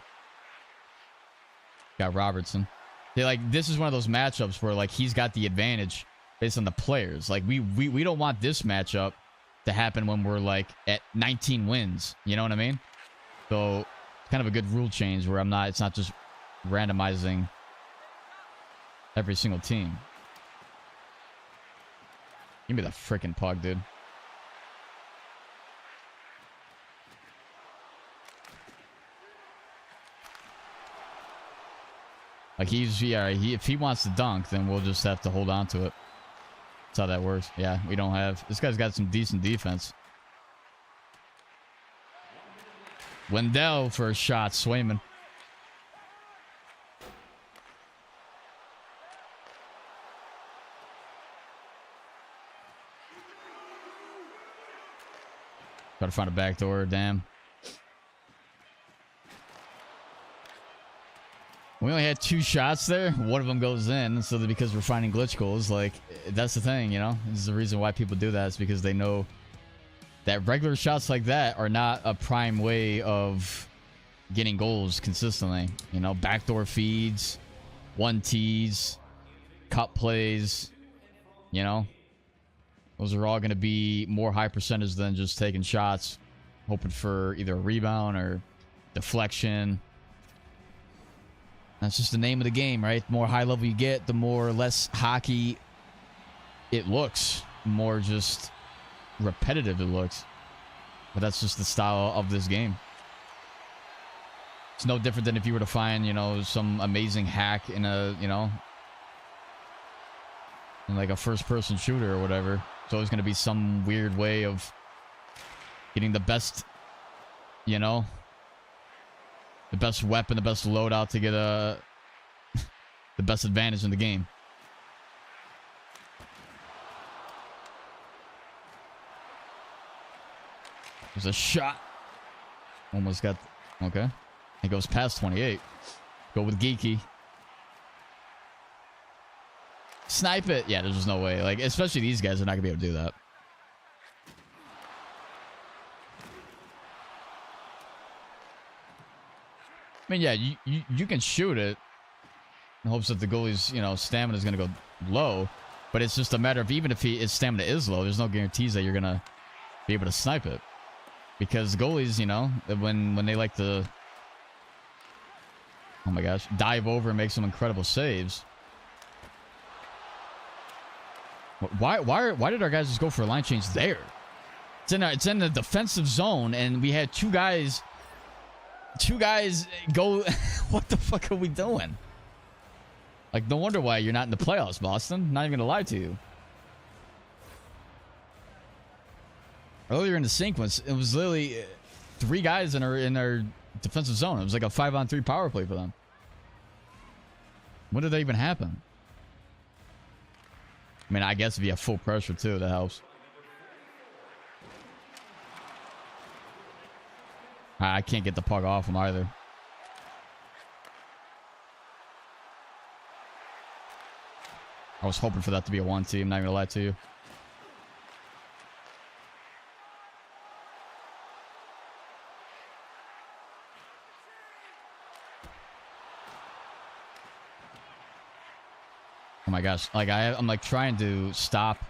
Got Robertson. Like, this is one of those matchups where, like, he's got the advantage based on the players. Like, we don't want this matchup to happen when we're, like, at 19 wins. You know what I mean? So kind of a good rule change where it's not just randomizing every single team. Give me the freaking puck, dude. Like if he wants to dunk, then we'll just have to hold on to it. That's how that works. Yeah, we don't have. This guy's got some decent defense. Wendell for a shot. Swayman. Gotta find a back door. Damn. We only had 2 shots there. One of them goes in. So that because we're finding glitch goals, like, that's the thing, you know? This is the reason why people do that. Is because they know that regular shots like that are not a prime way of getting goals consistently. You know, backdoor feeds, 1-Ts, cut plays, you know? Those are all going to be more high percentage than just taking shots, hoping for either a rebound or deflection. That's just the name of the game, right? The more high level you get, the more less hockey it looks. The more just repetitive it looks. But that's just the style of this game. It's no different than if you were to find, you know, some amazing hack in a, you know, in like a first-person shooter or whatever. It's always going to be some weird way of getting the best, you know, the best weapon, the best loadout to get the best advantage in the game. There's a shot. Almost got... Okay. It goes past 28. Go with Geeky. Snipe it. Yeah, there's just no way. Like, especially these guys are not going to be able to do that. I mean, yeah, you can shoot it in hopes that the goalie's, you know, stamina is going to go low. But it's just a matter of even if his stamina is low, there's no guarantees that you're going to be able to snipe it. Because goalies, you know, when they like to, oh my gosh, dive over and make some incredible saves. Why did our guys just go for a line change there? It's in the defensive zone, and we had two guys go. What the fuck are we doing? Like, no wonder why you're not in the playoffs, Boston. Not even gonna lie to you. Earlier in the sequence, it was literally 3 guys in our defensive zone. It was like a 5-on-3 power play for them. When did that even happen? I mean, I guess if you have full pressure too, that helps. I can't get the puck off him either. I was hoping for that to be a 1-T. I'm not even gonna lie to you. Oh my gosh. Like, I'm like trying to stop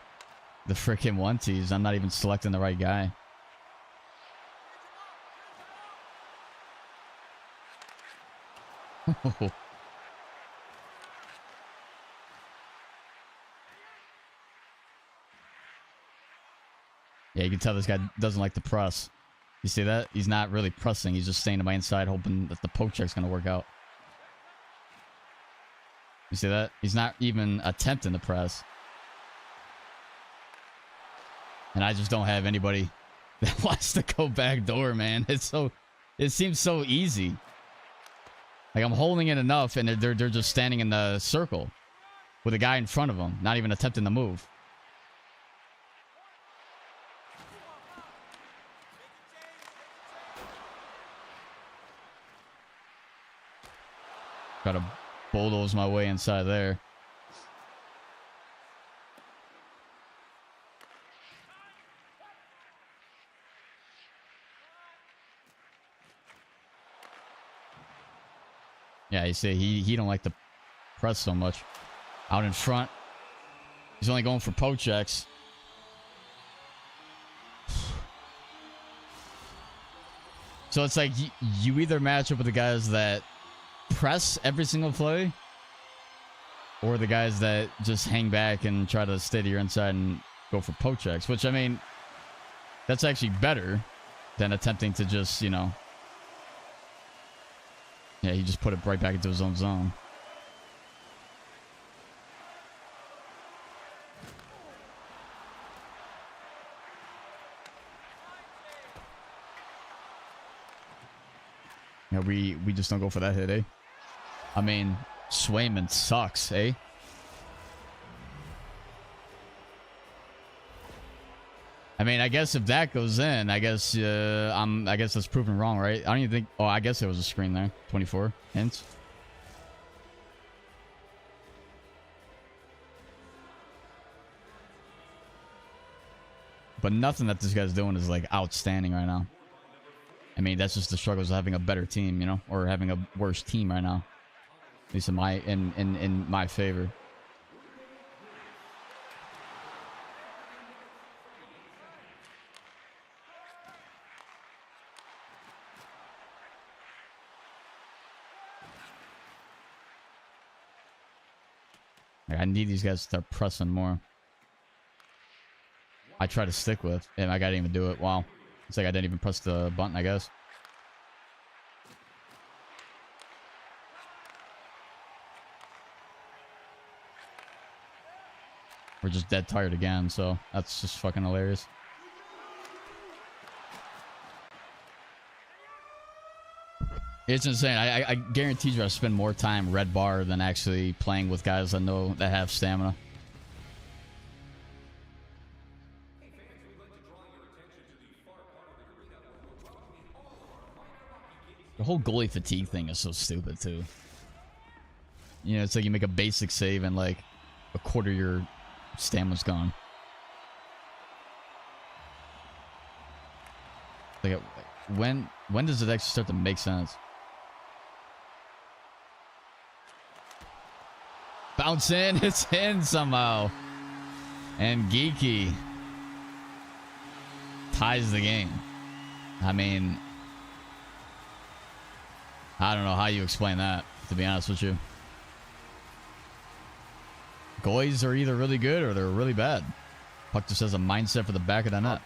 the freaking 1-Ts. I'm not even selecting the right guy. Yeah, you can tell this guy doesn't like to press. You see that? He's not really pressing. He's just staying to my inside, hoping that the poke check's going to work out. You see that? He's not even attempting to press. And I just don't have anybody that wants to go back door, man. It seems so easy. Like, I'm holding it enough, and they're just standing in the circle with a guy in front of them, not even attempting to move. Gotta bulldoze my way inside there. Yeah, you see, he don't like to press so much. Out in front. He's only going for poke checks. So it's like you either match up with the guys that press every single play, or the guys that just hang back and try to stay to your inside and go for poke checks, which, I mean, that's actually better than attempting to just, you know... Yeah, he just put it right back into his own zone. Yeah, we just don't go for that hit, eh? I mean, Swayman sucks, eh? I mean, I guess if that goes in, I guess I guess that's proven wrong, right? I don't even think... Oh, I guess there was a screen there. 24 hints. But nothing that this guy's doing is like outstanding right now. I mean, that's just the struggles of having a better team, you know, or having a worse team right now. At least in my favor. I need these guys to start pressing more. I try to stick with, and I didn't even do it. Wow. It's like I didn't even press the button, I guess. We're just dead tired again, so that's just fucking hilarious. It's insane. I guarantee you I spend more time red bar than actually playing with guys I know that have stamina. The whole goalie fatigue thing is so stupid too. You know, it's like you make a basic save and like a quarter of your stamina's gone. Like, when does it actually start to make sense? Bounce in, it's in somehow. And Geeky ties the game. I mean, I don't know how you explain that, to be honest with you. Goalies are either really good or they're really bad. Puck just has a mindset for the back of the net.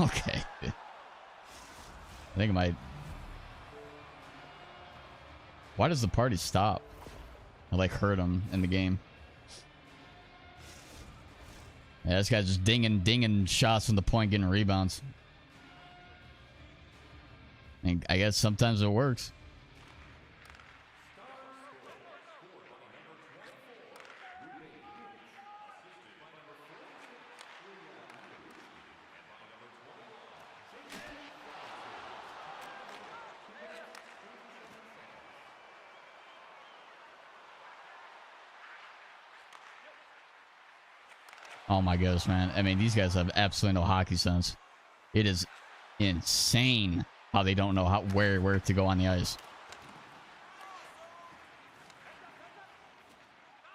Okay. I think it might... Why does the party stop? I like hurt him in the game. Yeah, this guy's just dinging shots from the point, getting rebounds. And I guess sometimes it works. Oh my goodness, man. I mean, these guys have absolutely no hockey sense. It is insane how they don't know where to go on the ice.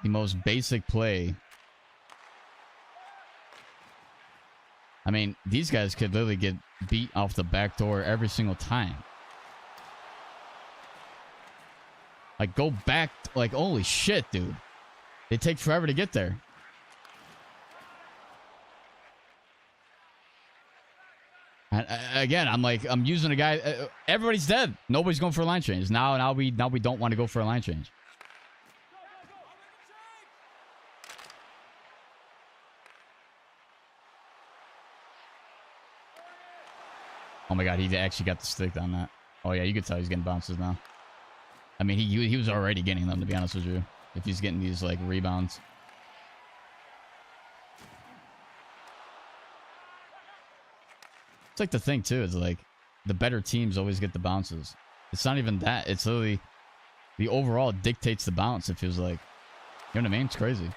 The most basic play. I mean, these guys could literally get beat off the back door every single time. Like, go back. Like, holy shit, dude. They take forever to get there. And again, I'm using a guy. Everybody's dead. Nobody's going for a line change. Now we don't want to go for a line change. Oh my god, he actually got the stick on that. Oh yeah, you could tell he's getting bounces now. I mean, he was already getting them, to be honest with you. If he's getting these like rebounds. It's like the thing too, is like the better teams always get the bounces. It's not even that. It's literally the overall dictates the bounce, it feels like. You know what I mean? It's crazy.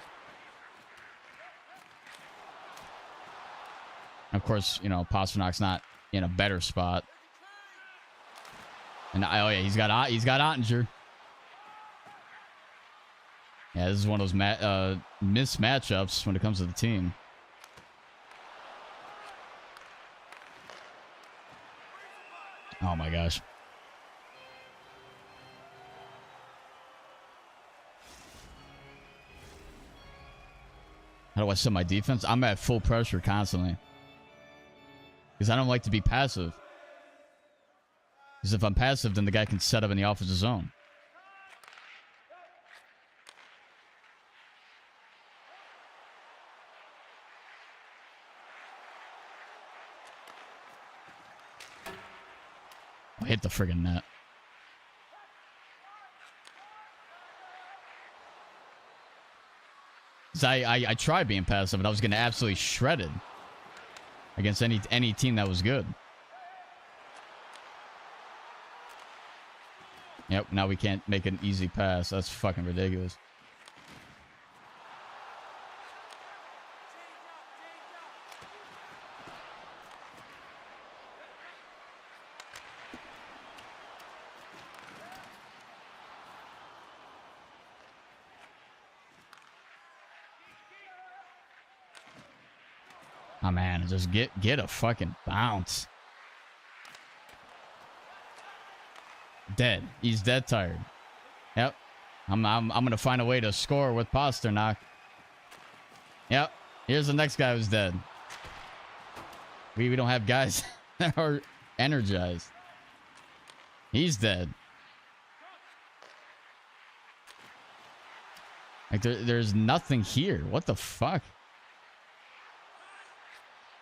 Of course, you know, Pasternak's not in a better spot. And oh yeah, he's got Ottinger. Yeah, this is one of those missed matchups when it comes to the team. Oh my gosh. How do I set my defense? I'm at full pressure constantly. Because I don't like to be passive. Because if I'm passive, then the guy can set up in the offensive zone. Oh, hit the friggin' net. I tried being passive, and I was getting absolutely shredded against any team that was good. Yep, now we can't make an easy pass. That's fucking ridiculous. Oh man, just get a fucking bounce. Dead. He's dead tired. Yep. I'm gonna find a way to score with Pasternak. Yep. Here's the next guy who's dead. We don't have guys that are energized. He's dead. Like there's nothing here. What the fuck?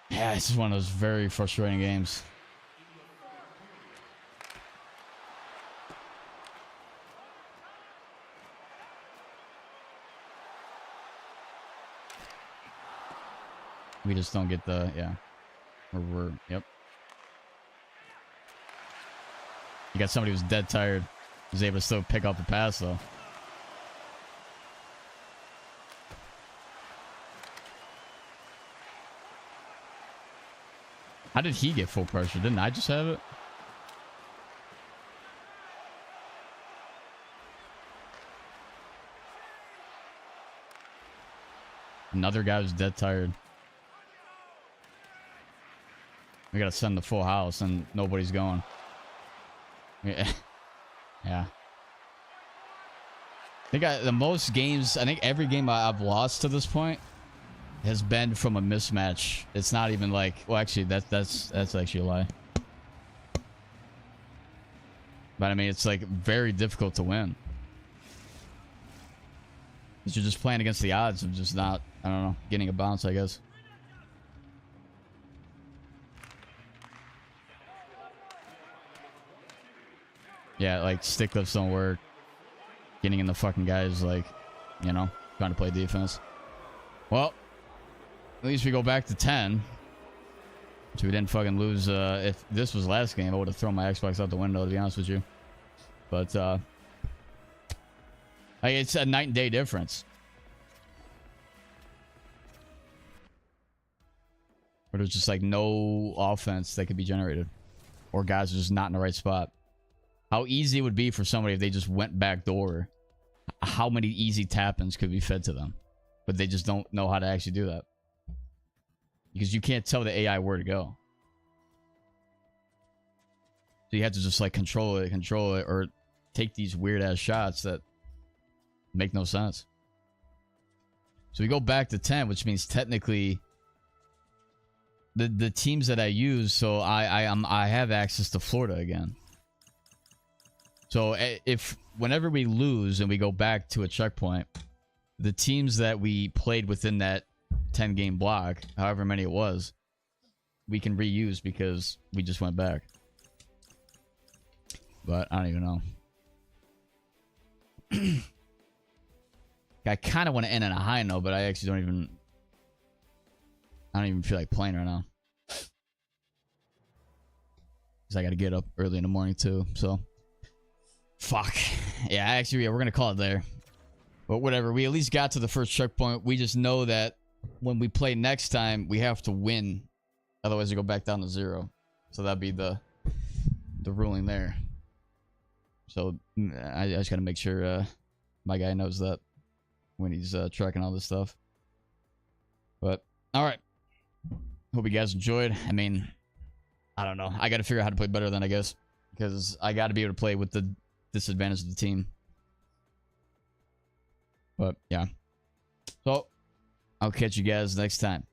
Yeah, this is one of those very frustrating games. We just don't get the, yeah. Yep. You got somebody who's dead tired. Who's able to still pick up the pass, though. How did he get full pressure? Didn't I just have it? Another guy who's dead tired. We gotta send the full house and nobody's going. Yeah. Yeah. I think the most games, I think every game I've lost to this point has been from a mismatch. It's not even like, well, actually that's actually a lie. But I mean, it's like very difficult to win. Because you're just playing against the odds of just not, I don't know, getting a bounce, I guess. Yeah, like stick lifts don't work. Getting in the fucking guys, like, you know, trying to play defense. Well, at least we go back to 10. So we didn't fucking lose. If this was last game, I would have thrown my Xbox out the window, to be honest with you. But like, it's a night and day difference. Where there's just like no offense that could be generated, or guys are just not in the right spot. How easy it would be for somebody if they just went back door. How many easy tap-ins could be fed to them, but they just don't know how to actually do that. Because you can't tell the AI where to go. So you have to just like control it, or take these weird ass shots that make no sense. So we go back to 10, which means technically the teams that I use, so I have access to Florida again. So if whenever we lose and we go back to a checkpoint, the teams that we played within that 10 game block, however many it was, we can reuse because we just went back. But I don't even know. I kind of want to end on a high note, but I actually don't even feel like playing right now. Because I got to get up early in the morning too, so fuck. Yeah, actually, yeah, we're gonna call it there. But whatever, we at least got to the first checkpoint. We just know that when we play next time, we have to win Otherwise, you go back down to 0. So that'd be the ruling there. So I just gotta make sure my guy knows that when he's tracking all this stuff. But all right, hope you guys enjoyed. I mean, I don't know. I gotta figure out how to play better then, I guess, because I gotta be able to play with the disadvantage of the team. But yeah, so I'll catch you guys next time.